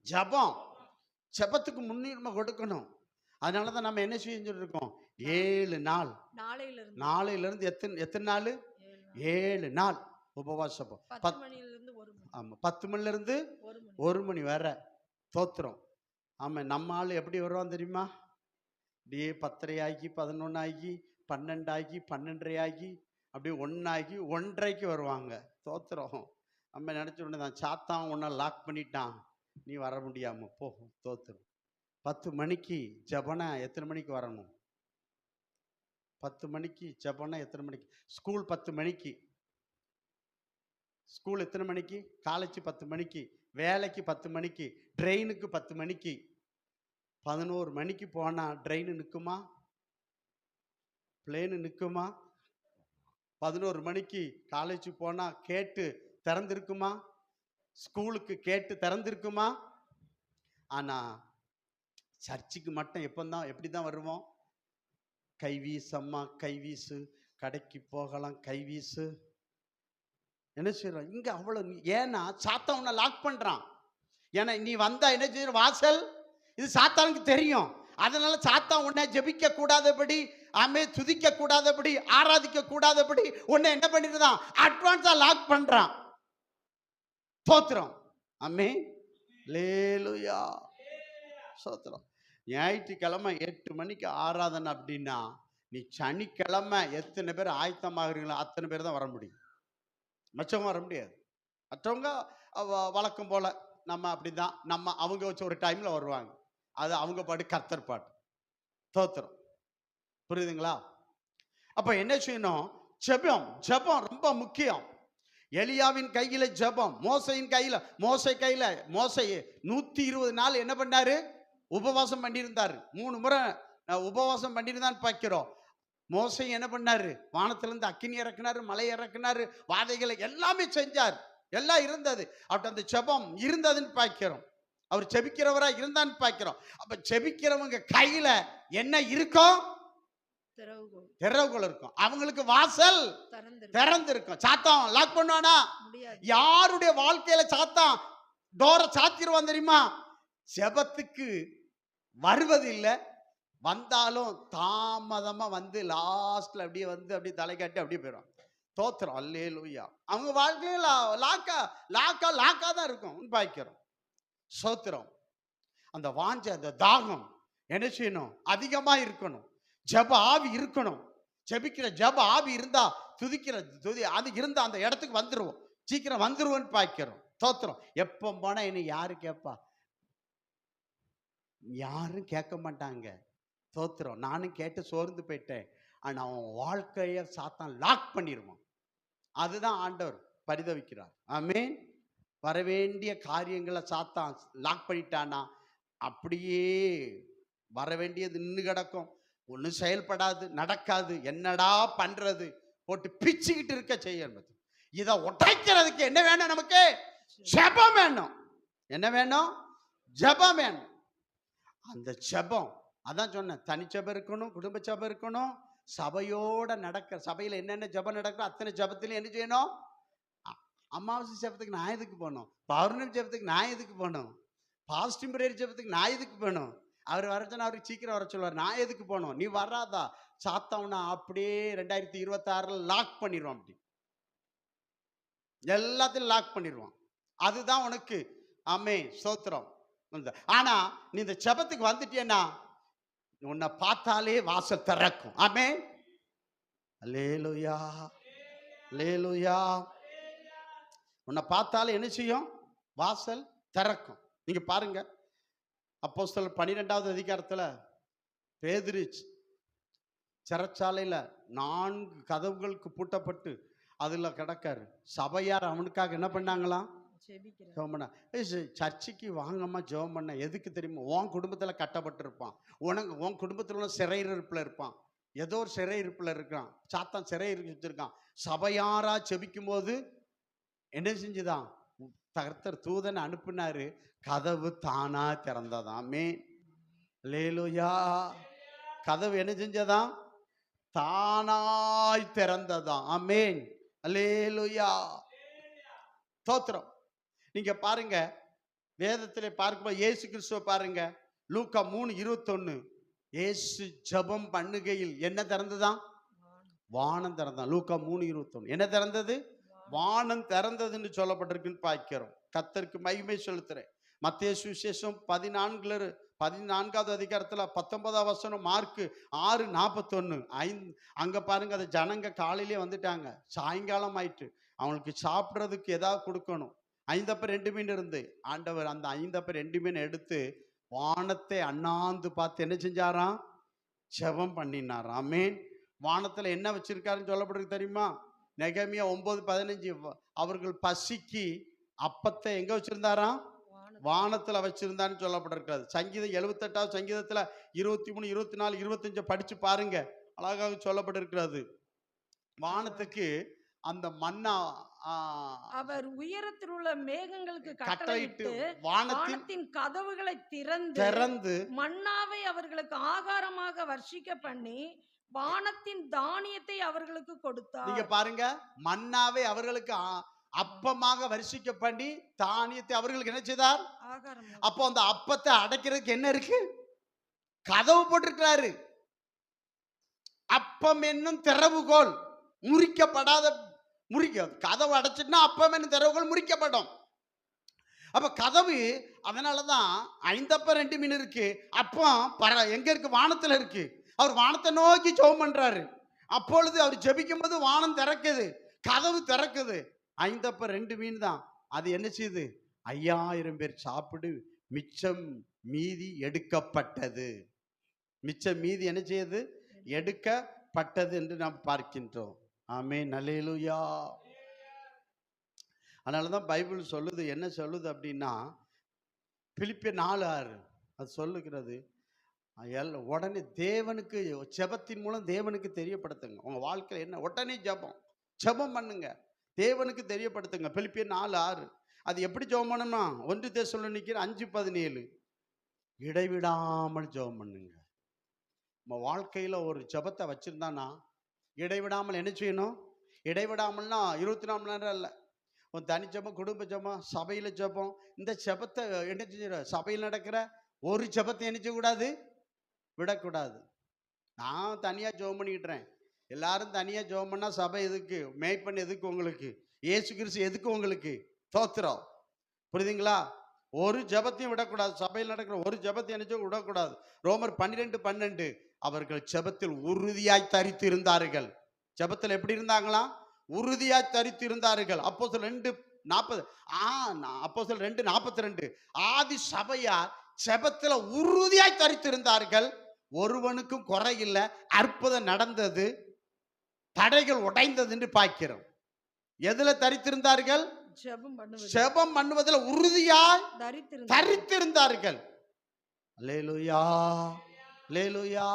ஜெபம். ஜெபத்துக்கு முன்னுரிமை கொடுக்கணும். அதனால தான் நம்ம என்ன செஞ்சுட்டு இருக்கோம்? 7 நாள். நாளையில இருந்து எத்தனை நாள்? 7 நாள் உபவாசம். 10 மணில இருந்து 1 மணி வரை. ஸ்தோத்திரம். ஆமா, நம்ம ஆள் எப்படி வருவான் தெரியுமா? அப்படியே 10:30 ஆகி 11 ஆகி 12 ஆகி 12:30 ஆகி அப்படியே 1 ஆகி 1:30க்கு வருவாங்க. ஸ்தோத்திரம். நம்ம நினைச்ச உடனே தான் சாத்தான் உன்னை லாக் பண்ணிட்டான், நீ வர முடியாம போ. ஸ்தோத்திரம். 10 மணிக்கு ஜெபனா எத்தனை மணிக்கு வரணும்? 10 மணிக்கு ஜெபனா எத்தனை மணிக்கு? ஸ்கூல் 10 மணிக்கு. ஸ்கூல் எத்தனை மணிக்கு? காலேஜ் 10 மணிக்கு, வேலைக்கு 10 மணிக்கு, ட்ரெயினுக்கு 10 மணிக்கு. 11 மணிக்கு போனா ட்ரெயின் நிற்குமா? பிளேனு நிற்குமா? 11 மணிக்கு காலேஜ் போனா கேட்டு திறந்திருக்குமா? ஸ்கூலுக்கு கேட்டு திறந்திருக்குமா? ஆனா சர்ச்சுக்கு மட்டும் எப்படி தான் வருவோம்? கைவீசம்மா கைவீசு, கடைக்கு போகலாம் கைவீசு. என்ன செய்யறோம் இங்க? அவ்வளவு. ஏன்னா சாத்தான் உன்னை லாக் பண்றான். ஏன்னா நீ வந்தா என்ன செய்யற? வாசல் இது சாத்தானுக்கு தெரியும். அதனால சாத்தான் உன்னை ஜெபிக்க கூடாதபடி, ஆமே, துதிக்க கூடாதபடி, ஆராதிக்க கூடாதபடி உன்னை என்ன பண்ணிருந்தான்? அட்வான்ஸா லாக் பண்றான். ஸ்தோத்திரம். ஆமே. அல்லேலூயா. ஸ்தோத்திரம். ஞாயிற்றுக்கிழமை 8 மணிக்கு ஆராதனை அப்படின்னா, நீ சனிக்கிழமை எத்தனை பேர் ஆயத்தமாகறீங்களோ அத்தனை பேர் தான் வர முடியும். மற்றவங்க வர முடியாது. மற்றவங்க வழக்கம் போல நம்ம அப்படிதான், அவங்க வச்ச ஒரு டைம்ல வருவாங்க. அது அவங்க பாட்டு கர்த்தர் பாட்டு. ஸ்தோத்திரம். புரியுதுங்களா? அப்ப என்ன செய்யணும்? ஜெபம். ஜெபம் ரொம்ப முக்கியம். எலியாவின் கையில ஜெபம், மோசையின் கையில, மோசை 120 நாள் என்ன பண்ணாரு? உபவாசம் பண்ணியிருந்தாரு. 3 முறை உபவாசம் பண்ணியிருந்தான்னு பார்க்கிறோம். மோசை என்ன பண்ணாரு? வானத்திலிருந்து அக்கினி இறக்குனாரு, மலை இறக்குனாரு, வாதைகளை எல்லாமே செஞ்சார். எல்லாம் இருந்தது. அப்படி அந்த ஜெபம் இருந்ததுன்னு பார்க்கிறோம். அவர் ஜெபிக்கிறவரா இருந்தான்னு பார்க்கிறோம். அப்ப ஜெபிக்கிறவங்க கையில என்ன இருக்கும்? திறவுகோல் இருக்கும். அவங்களுக்கு வாசல் திறந்திருக்கும். சாத்தான் லாக் பண்ணுவானா? யாருடைய வாழ்க்கையில சாத்தான் டோரை சாத்திடுவான் தெரியுமா? ஜெபத்துக்கு வருவது இல்லை, வந்தாலும் தாமதமா வந்து லாஸ்ட்ல அப்படியே அப்படியே தலை காட்டி அப்படியே போயிடும். ஸ்தோத்திரம். அல்லேலூயா. அவங்க வாழ்க்கையில லாக்கா தான் இருக்கும் பாய்க்கிறோம். ஸ்தோத்திரம். அந்த வாஞ்சை, அந்த தாகம் என்ன செய்யணும்? அதிகமா இருக்கணும். ஜெப ஆவி இருக்கணும். ஜெபிக்கிற ஜெப ஆவி இருந்தா துதிக்கிற துதி அது இருந்தா அந்த இடத்துக்கு வந்துருவோம், சீக்கிரம் வந்துருவோன்னு பாய்க்கிறோம். ஸ்தோத்திரம். எப்போ போனா என்ன யாரு கேட்பா? யாரும் கேட்க மாட்டாங்க. ஸ்தோத்திரம். நானும் கேட்டு சோர்ந்து போயிட்டேன். ஆனா அவன் வாழ்க்கைய சாத்தான் லாக் பண்ணிடுவான். அதுதான் ஆண்டவர் பரிதவிக்கிறார். ஆமென். வரவேண்டிய காரியங்களை சாத்தான் லாக் பண்ணிட்டானா அப்படியே வரவேண்டியது நின்று கிடக்கும். ஒன்றும் செயல்படாது, நடக்காது. என்னடா பண்றது? போட்டு பிச்சுக்கிட்டு இருக்க செய்யணும். இதை உடைக்கிறதுக்கு என்ன வேணும்? நமக்கு ஜெபம் வேணும். என்ன வேணும்? ஜெபம் வேணும். அந்த ஜெபம், அதான் சொன்னேன், தனி ஜெபம் இருக்கணும், குடும்ப ஜெபம் இருக்கணும், சபையோட நடக்க. சபையில் என்னென்ன ஜெபம் நடக்கும் அத்தனை ஜெபத்திலையும் என்ன செய்யணும்? அமாவாசை ஜெபத்துக்கு நான் எதுக்கு போகணும்? பௌர்ணமி ஜெபத்துக்கு நான் எதுக்கு போகணும்? பாசிட்டிவ் பிரேயர் ஜெபத்துக்கு நான் எதுக்கு போகணும்? அவர் வர சொன்னா அவருக்கு சீக்கிரம் வர சொல்லுவார். நான் எதுக்கு போகணும்? நீ வராதா? சாத்தவனா அப்படியே 2026 லாக் பண்ணிடுவான். அப்படி எல்லாத்தையும் லாக் பண்ணிடுவான். அதுதான் உனக்கு. ஆமே. ஸ்தோத்திரம். ஆனா நீ இந்த ஜெபத்துக்கு வந்துட்டேன்னா உன்னை பார்த்தாலே வாசல் திறக்கும். ஆமே. அல்லேலூயா. அல்லேலூயா. உன்னை பார்த்தாலே என்ன செய்யும்? வாசல் திறக்கும். நீங்க பாருங்க, அப்போஸ்தலர் 12வது அதிகாரத்துல பேதுரு சிறைச்சாலையில 4 கதவுகளுக்கு பூட்டப்பட்டு அதுல கிடக்காரு. சபையார் அவனுக்காக என்ன பண்ணாங்களாம்? ஜெபம் பண்ண. சர்ச்சுக்கு வாங்கம்மா ஜெபம் பண்ண. எதுக்கு தெரியுமா? உன் குடும்பத்துல கட்டப்பட்டிருப்பான், உன் குடும்பத்துல சிறையிருப்புல இருப்பான், ஏதோ ஒரு சிறையிருப்புல இருக்கான், சாத்தான் சிறையிருப்பான். சபையாரா ஜெபிக்கும் போது என்ன செஞ்சுதான்? கர்த்தர் தூதனை அனுப்பினாரு, கதவு தானா திறந்ததாமே. அல்லேலூயா. கதவு என்ன செஞ்சதாம்? தானாய் திறந்ததாம். ஆமென். அல்லேலூயா. ஸ்தோத்திரம். நீங்க பாருங்க, வேதத்திலே பார்க்கும்போது இயேசு கிறிஸ்துவை பாருங்க. லூக்கா 3:21. இயேசு ஜெபம் பண்ணுகையில் என்ன திறந்ததாம்? வானம் திறந்தான். லூக்கா 3:21. என்ன திறந்தது? வானம் திறந்ததுன்னு சொல்லப்பட்டிருக்குன்னு பார்க்கிறோம். கர்த்தருக்கு மகிமை செலுத்துறேன். மத்தேயு சுவிசேஷம் 14வது அதிகாரத்துல 19ஆம் வசனம், மார்க்கு 6:41. அங்க பாருங்க, அது ஜனங்க காலையிலே வந்துட்டாங்க, சாயங்காலம் ஆயிட்டு, அவங்களுக்கு சாப்பிட்றதுக்கு ஏதாவது கொடுக்கணும். 5 அப்பம் 2 மீன் இருந்து ஆண்டவர் அந்த 5 அப்பம் 2 மீன் எடுத்து வானத்தை அண்ணாந்து பார்த்து என்ன செஞ்சாராம்? ஜெபம் பண்ணினாராம். ஆமென். வானத்துல என்ன வச்சிருக்காருன்னு சொல்லப்படுறது தெரியுமா? நெகமியா 9:15. அவர்கள் பசிக்கு அப்பத்தை எங்க வச்சிருந்தாராம்? வானத்துல வச்சிருந்தான்னு சொல்லப்பட்டிருக்கிறது. சங்கீதம் 78வது சங்கீதத்துல 23, 24, 25 படிச்சு பாருங்க, அழகாக சொல்லப்பட்டிருக்கிறது. வானத்துக்கு அந்த மன்னா அவர் உயரத்தில் உள்ள மேகங்களுக்கு கட்டளையிட்டு வானத்தின் கதவுகளை திறந்து மன்னாவை அவர்களுக்கு ஆகாரமாக வர்ஷிக்க பண்ணி வானத்தின் தானியத்தை அவர்களுக்கு கொடுத்தார். நீங்க பாருங்க, மன்னாவை அவர்களுக்கு அப்பமாக வர்ஷிக்க பண்ணி தானியத்தை அவர்களுக்கு என்ன செய்தார்? அப்போ அந்த அப்பத்தை அடைக்கிறதுக்கு என்ன இருக்கு? கதவு போட்டிருக்கிறாரு. அப்பம் என்னும் திறவுகோல் முறிக்கப்படாத, கதவு அடைச்சிட்டுனா அப்பம் என்னும் திறவுகோல் முறிக்கப்படும். அப்ப கதவு, அதனாலதான் 5 அப்பம் 2 மீன் இருக்கு. அப்போ எங்க இருக்கு? வானத்துல இருக்கு. அவர் வானத்தை நோக்கி ஜெபம் பண்றாரு. அப்பொழுது அவர் ஜெபிக்கும் போது வானம் திறக்குது, கதவு திறக்குது. 5 அப்பம் 2 மீன் தான். அது என்ன செய்யுது? 5000 பேர் சாப்பிடு, மிச்சம் மீதி எடுக்கப்பட்டது. மிச்சம் மீதி என்ன செய்யுது? எடுக்கப்பட்டது என்று நாம் பார்க்கின்றோம். ஆமென். அல்லேலூயா. அதனாலதான் பைபிள் சொல்லுது, என்ன சொல்லுது அப்படின்னா, பிலிப்பியர் 4:6 அது சொல்லுகிறது, உடனே தேவனுக்கு ஜெபத்தின் மூலம் தேவனுக்கு தெரியப்படுத்துங்க. உங்க வாழ்க்கையில் என்ன? உடனே ஜெபம் பண்ணுங்க, தேவனுக்கு தெரியப்படுத்துங்க. பிலிப்பியர் 4:6. அது எப்படி ஜெபம் பண்ணணுமா? 1 தெசலோனிக்கேயர் 5:17. இடைவிடாமல் ஜெபம் பண்ணுங்க. நம்ம வாழ்க்கையில ஒரு ஜெபத்தை வச்சிருந்தானா இடைவிடாமல் என்ன செய்யணும்? இடைவிடாமல்னா 24 மணி நேரம் இல்லை. ஒரு தனி ஜெபம், குடும்ப ஜெபம், சபையில ஜெபம். இந்த ஜெபத்தை என்ன செஞ்சிட? சபையில் நடக்கிற ஒரு ஜெபத்தை என்ன செய்யக்கூடாது? விடக்கூடாது. நான் தனியா ஜெபம் பண்ணிக்கிட்டுறேன், எல்லாரும் தனியா ஜெபம் பண்ணா சபை எதுக்கு? மேய்ப்பன் எதுக்கு உங்களுக்கு? இயேசு கிறிஸ்து எதுக்கு உங்களுக்கு? ஸ்தோத்திரம். புரியுதுங்களா? ஒரு ஜெபத்தையும் விடக்கூடாது. சபையில் நடக்கிற ஒரு ஜெபத்தையும் என்ன செய்ய விடக்கூடாது. ரோமர் 12:12. அவர்கள் ஜெபத்தில் உறுதியாய் தரித்து இருந்தார்கள். ஜெபத்தில் எப்படி இருந்தாங்களாம்? உறுதியாய் தரித்து இருந்தார்கள். அப்போஸ்தலர் 2:40. அப்போஸ்தலர் 2:42. ஆதி சபையார் ஜெபத்தில் உறுதியாய் தரித்து இருந்தார்கள். ஒருவனுக்கும் குறை இல்லை. அற்புதம் நடந்தது, தடைகள் உடைந்தது என்று பார்க்கிறோம். எதுல தரித்திருந்தார்கள்? ஜெபம் பண்ணுவதில் உறுதியாய் தரித்திருந்தார்கள். அல்லேலூயா, அல்லேலூயா.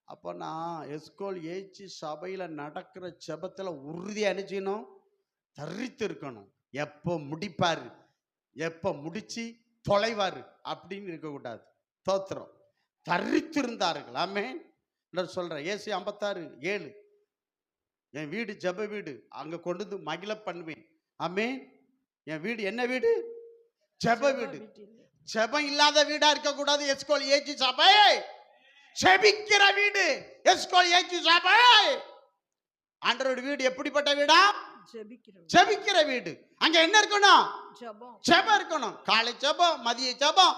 அப்போ நான் எஸ்கோல் ஏச்சி சபையில நடக்கிற ஜெபத்துல உறுதியா என்ன செய்யணும்? தரித்து இருக்கணும். எப்போ முடிப்பாரு, எப்போ முடிச்சு தொலைவாரு அப்படின்னு இருக்கக்கூடாது. ஸ்தோத்திரம். தரித்திருந்தார்கள். ஆமென். சொல்றேன், ஏசாயா 56:7. என் வீடு ஜெப வீடு, அங்க கொண்டு வந்து மகிழ பண்ணுவேன். ஆமென். என் வீடு என்ன வீடு? ஜெப வீடு. ஜெபம் இல்லாத வீடா இருக்கக்கூடாது. எஸ்கோல் ஏச்சி சபை ஜெபிக்கிற வீடு. எஸ்கோல் ஏச்சி சபை ஆண்டவருடைய வீடு எப்படிப்பட்ட வீடா? ஜெபிக்கிற வீடு. அங்க என்ன இருக்கணும்? ஜெபம் இருக்கணும். காலை ஜெபம், மதிய ஜெபம்,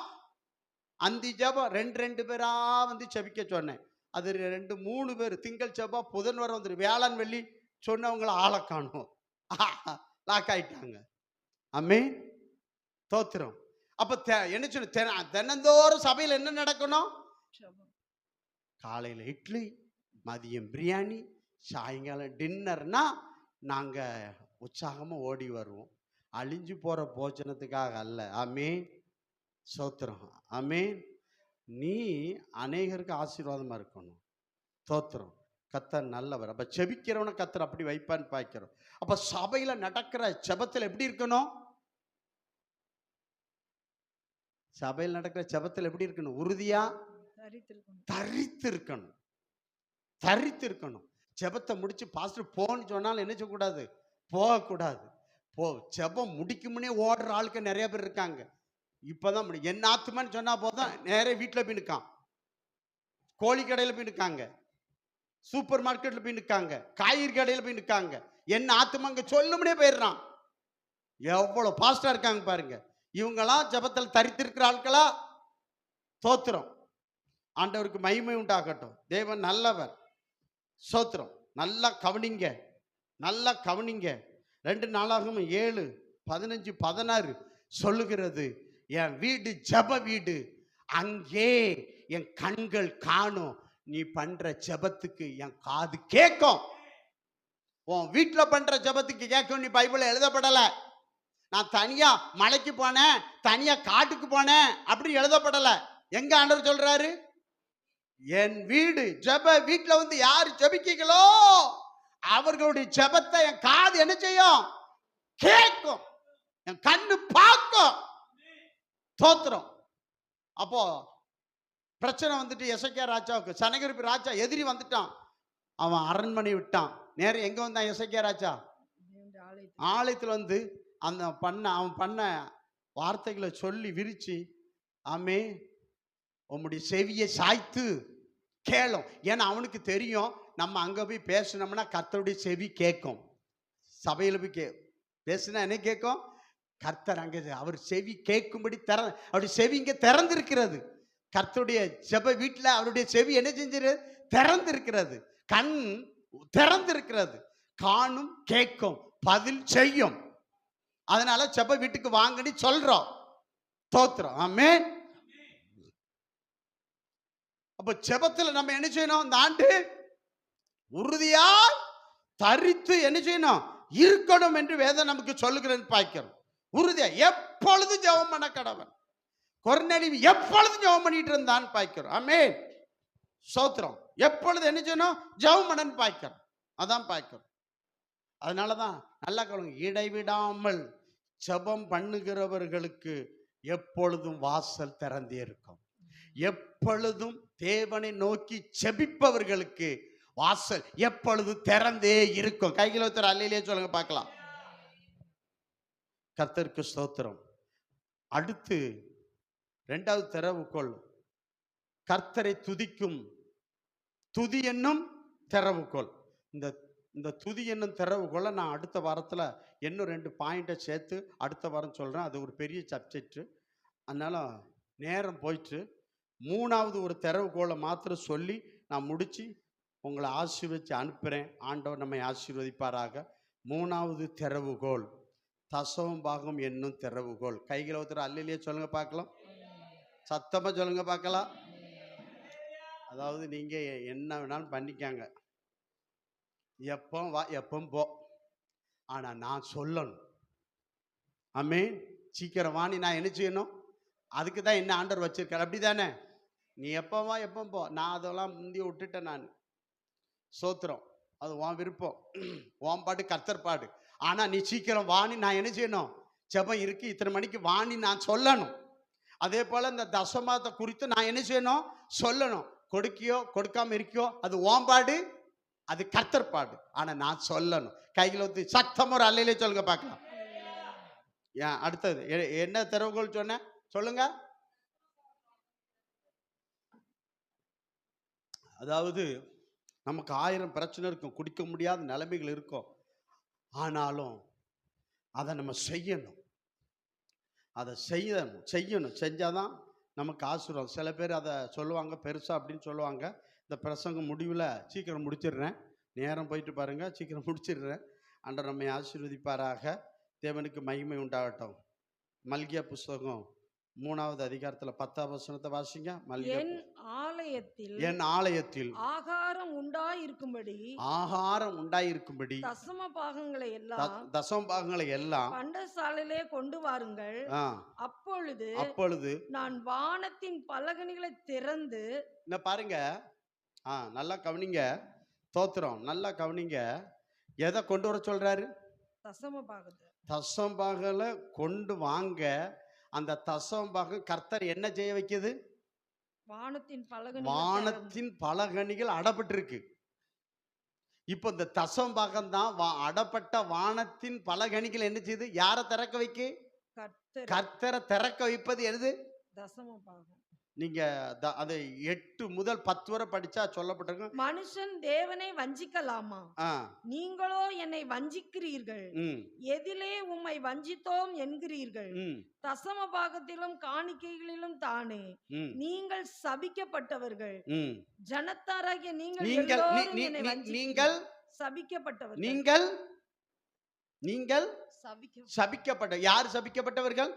அந்தி ஜெபம். 2 பேரா வந்து ஜெபிக்க சொன்னேன். அது 2-3 பேர். திங்கள் ஜெபம், புதன்வரம் வந்துரு. வியாழன் வெள்ளி சொன்னவங்கள ஆளை காணும், லாக் ஆயிட்டாங்க. ஆமென். ஸ்தோத்திரம். அப்ப என்ன சொன்ன? தினந்தோறும் சபையில் என்ன நடக்கணும்? காலையில் இட்லி, மதியம் பிரியாணி, சாயங்காலம் டின்னர்னா நாங்கள் உற்சாகமாக ஓடி வருவோம். அழிஞ்சு போகிற போஜனத்துக்காக அல்ல. ஆமேன், ஸ்தோத்திரம். ஆமேன். நீ அநேகருக்கு ஆசீர்வாதமாக இருக்கணும். ஸ்தோத்திரம். கர்த்தர் நல்லவர். அப்போ செபிக்கிறவனை கர்த்தர் அப்படி வைப்பான்னு பார்க்கிறோம். அப்போ சபையில் நடக்கிற ஜெபத்தில் எப்படி இருக்கணும்? சபையில் நடக்கிற ஜெபத்தில் எப்படி இருக்கணும்? உறுதியா தரித்து இருக்கணும். தரித்து இருக்கணும். ஜெபத்தை முடிச்சு பாஸ்டர் போன்னு சொன்னாலும் என்ன செய்யக்கூடாது? போகக்கூடாது. ஜெபம் முடிக்கும்னே ஓடுற ஆளுக்கு நிறைய பேர் இருக்காங்க. இப்பதான் முடியும். என் ஆத்துமான்னு சொன்னா போதும் நேரே வீட்டில் போய் நிற்கான், கோழி கடையில் போய் நிற்காங்க, சூப்பர் மார்க்கெட்ல போய் நிற்காங்க, காய்கறி கடையில் போய் நிற்காங்க. என் ஆத்துமாங்க சொல்லும்படியே போயிடுறான். எவ்வளவு பாஸ்டா இருக்காங்க பாருங்க. இவங்கெல்லாம் ஜெபத்தில் தரித்திருக்கிற ஆட்களா? ஸ்தோத்திரம். ஆண்டவருக்கு மகிமை உண்டாகட்டும். தேவன் நல்லவர். ஸ்தோத்திரம். நல்லா கவனிங்க, நல்லா கவனிங்க. 2 நாளாகமம் 7:15-16 சொல்லுகிறது, என் வீடு ஜெப வீடு, அங்கே என் கண்கள் காணும். நீ பண்ற ஜெபத்துக்கு என் காது கேட்கும். உன் வீட்டில் பண்ற ஜெபத்துக்கு கேட்கும். நீ பைபிள் எழுதப்படல. நான் தனியா மலைக்கு போனேன், தனியா காட்டுக்கு போனேன் அப்படி எழுதப்படல. எங்க ஆண்டவர் சொல்றாரு? என் வீடு ஜெப வீட்டில் வந்து யார் ஜெபிக்கீங்களோ அவர்களுடைய ஜெபத்தை என் காது என்ன செய்யும்? கேட்கும். என் கண்ணு பார்க்கும். ஸ்தோத்திரம். அப்போ பிரச்சனை வந்துட்டு எசேக்கியா ராஜாவுக்கு. சனகரிப்பு ராஜா எதிரி வந்துட்டான். அவன் அரண்மனை விட்டான். நேரம் எங்க வந்தான்? எசேக்கியா ராஜா ஆலயத்தில் வந்து அவன் பண்ண வார்த்தைகளை சொல்லி விரிச்சு, ஆமே உம்முடைய செவியை சாய்த்து கேளும். ஏன்னா அவனுக்கு தெரியும், நம்ம அங்க போய் பேசினோம்னா கர்த்தருடைய செவி கேட்கும். சபையில் போய் பேசினா என்ன கேட்கும்? கர்த்தர் அங்கே அவர் செவி கேட்கும்படி அவருடைய செவி இங்கே திறந்திருக்கிறது. கர்த்தருடைய செப வீட்டில் அவருடைய செவி என்ன செஞ்சிரு? திறந்திருக்கிறது. கண் திறந்திருக்கிறது. காணும், கேட்கும், பதில் செய்யும். அதனால செப வீட்டுக்கு வாங்கன்னு சொல்றோம். ஸ்தோத்திரம். ஆமென். அப்ப செபத்தில் நம்ம என்ன செய்யணும்? இந்த ஆண்டு உறுதியா தரித்து என்ன செய்யணும்? இருக்கணும் என்று வேதம் நமக்கு சொல்லுகிறேன்னு பார்க்கிறோம். உறுதியா எப்பொழுதும் ஜெபம் பண்ண கடவன். கொர்நேலியு எப்பொழுதும் ஜெபம் பண்ணிட்டு இருந்தான்னு பார்க்கிறோம். ஆமென். ஸ்தோத்திரம். எப்பொழுது என்ன செய்யணும்? ஜெபம் பண்ணன்னு பார்க்கிறோம். அதான் பார்க்கிறோம். அதனாலதான் நல்லா கவனிங்க, இடைவிடாமல் ஜெபம் பண்ணுகிறவர்களுக்கு எப்பொழுதும் வாசல் திறந்தே இருக்கும். எப்பொழுதும் தேவனை நோக்கி ஜெபிப்பவர்களுக்கு வாசல் எப்பொழுதும் திறந்தே இருக்கும். கையில் ஒருத்தர் அல்லையிலே சொல்லுங்க பார்க்கலாம். கர்த்தருக்கு ஸ்தோத்திரம். அடுத்து 2வது திறவுகோள், கர்த்தரை துதிக்கும் துதி என்னும் திறவுகோள். இந்த துதி என்னும் திறவுகோளை நான் அடுத்த வாரத்தில் இன்னும் 2 பாயிண்டை சேர்த்து அடுத்த வாரம் சொல்கிறேன். அது ஒரு பெரிய சப்ஜெக்ட். அதனால நேரம் போயிட்டு 3வது ஒரு திறவுகோளை மாத்திரம் சொல்லி நான் முடித்து உங்களை ஆசீர்வதித்து அனுப்புகிறேன். ஆண்டவர் நம்மை ஆசீர்வதிப்பாராக. 3வது திறவுகோள் தசம பாகம் என்னும் திறவுகோள். கைகளை ஒருத்தர் அல்லையிலேயே சொல்லுங்க பார்க்கலாம். சத்தமாக சொல்லுங்க பார்க்கலாம். அதாவது நீங்கள் என்ன வேணாலும் பண்ணிக்காங்க, எப்போ வா எப்போ போ, ஆனால் நான் சொல்லணும். ஆமென். சீக்கிரம் வாணி நான் என்ன செய்யணும்? அதுக்கு தான் என்ன ஆண்டவர் வச்சிருக்காரு. அப்படி தானே? நீ எப்போ வா எப்போ போ, நான் அதெல்லாம் முந்தி விட்டுட்டேன். நான் ஸ்தோத்திரம். அது உன் விருப்பம், உன் பாட்டு கர்த்தர் பாடு. ஆனால் நீ சீக்கிரம் வாணி நான் என்ன செய்யணும்? ஜெபம் இருக்கு, இத்தனை மணிக்கு வாணி நான் சொல்லணும். அதே போல் இந்த தசமாத்தை குறித்து நான் என்ன செய்யணும்? சொல்லணும். கொடுக்கியோ கொடுக்காம இருக்கியோ அது உன் பாடு, அது கர்த்தர் பாடு. ஆனால் நான் சொல்லணும். கையில் வந்து சத்தம் ஒரு அல்லையிலே சொல்லுங்க பார்க்கலாம். ஏன் அடுத்தது என்ன திறவுகோள் சொன்ன சொல்லுங்க. அதாவது நமக்கு 1000 பிரச்சனை இருக்கும், குடிக்க முடியாத நிலைமைகள் இருக்கும். ஆனாலும் அதை நம்ம செய்யணும். அதை செய்யணும். செஞ்சாதான் நமக்கு ஆசீர்வாதம். சில பேர் அதை சொல்லுவாங்க பெருசா அப்படின்னு சொல்லுவாங்க. இந்த பிரசங்கம் முடிவில் சீக்கிரம் முடிச்சிடுறேன். நேரம் போயிட்டு பாருங்க, சீக்கிரம் முடிச்சிடுறேன். ஆண்டவர் நம்மை ஆசீர்வதிப்பாராக. தேவனுக்கு மகிமை உண்டாகட்டும். மல்கியா புஸ்தகம் 3வது அதிகாரத்தில் 10ஆம் வசனத்தை வாசிங்க. மல்கியா, என் ஆலயத்தில் ஆகாரம் உண்டாயிருக்கும்படி தசம பாகங்களை எல்லாம் பண்டசாலையிலே கொண்டு வாருங்கள். அப்பொழுது நான் வானத்தின் பலகணிகளை திறந்து. பாருங்க, நல்லா கவனிங்க. தோத்திரம், நல்லா கவனிங்க. எதை கொண்டு வர சொல்றாரு? தசம பாகங்களை கொண்டு வாங்க. அந்த தசம பாகம் கர்த்தர் என்ன செய்ய வைக்குது? வானத்தின் பலகணிகள் அடப்பட்டிருக்கு. இப்ப இந்த தசம பாகம் தான் அடப்பட்ட வானத்தின் பலகணிகள் என்ன செய்யுது? யாரை திறக்க வைக்க? கர்த்தரை திறக்க வைப்பது எது? தசம பாகம். நீங்க அதை 8 முதல் 10 வரை படிச்சா சொல்லப்பட்டிருக்கு. மனுஷன் தேவனை வஞ்சிக்கலாமா? நீங்களோ என்னை வஞ்சிக்கிறீர்கள். எதிலே உம்மை வஞ்சித்தோம் என்கிறீர்கள்? தசம பாகத்திலும் காணிக்கைகளிலும் தானே. நீங்கள் சபிக்கப்பட்டவர்கள். ஜனத்தாராகிய நீங்கள் சபிக்கப்பட்டவர்கள். நீங்கள் சபிக்கப்பட்ட. யார் சபிக்கப்பட்டவர்கள்?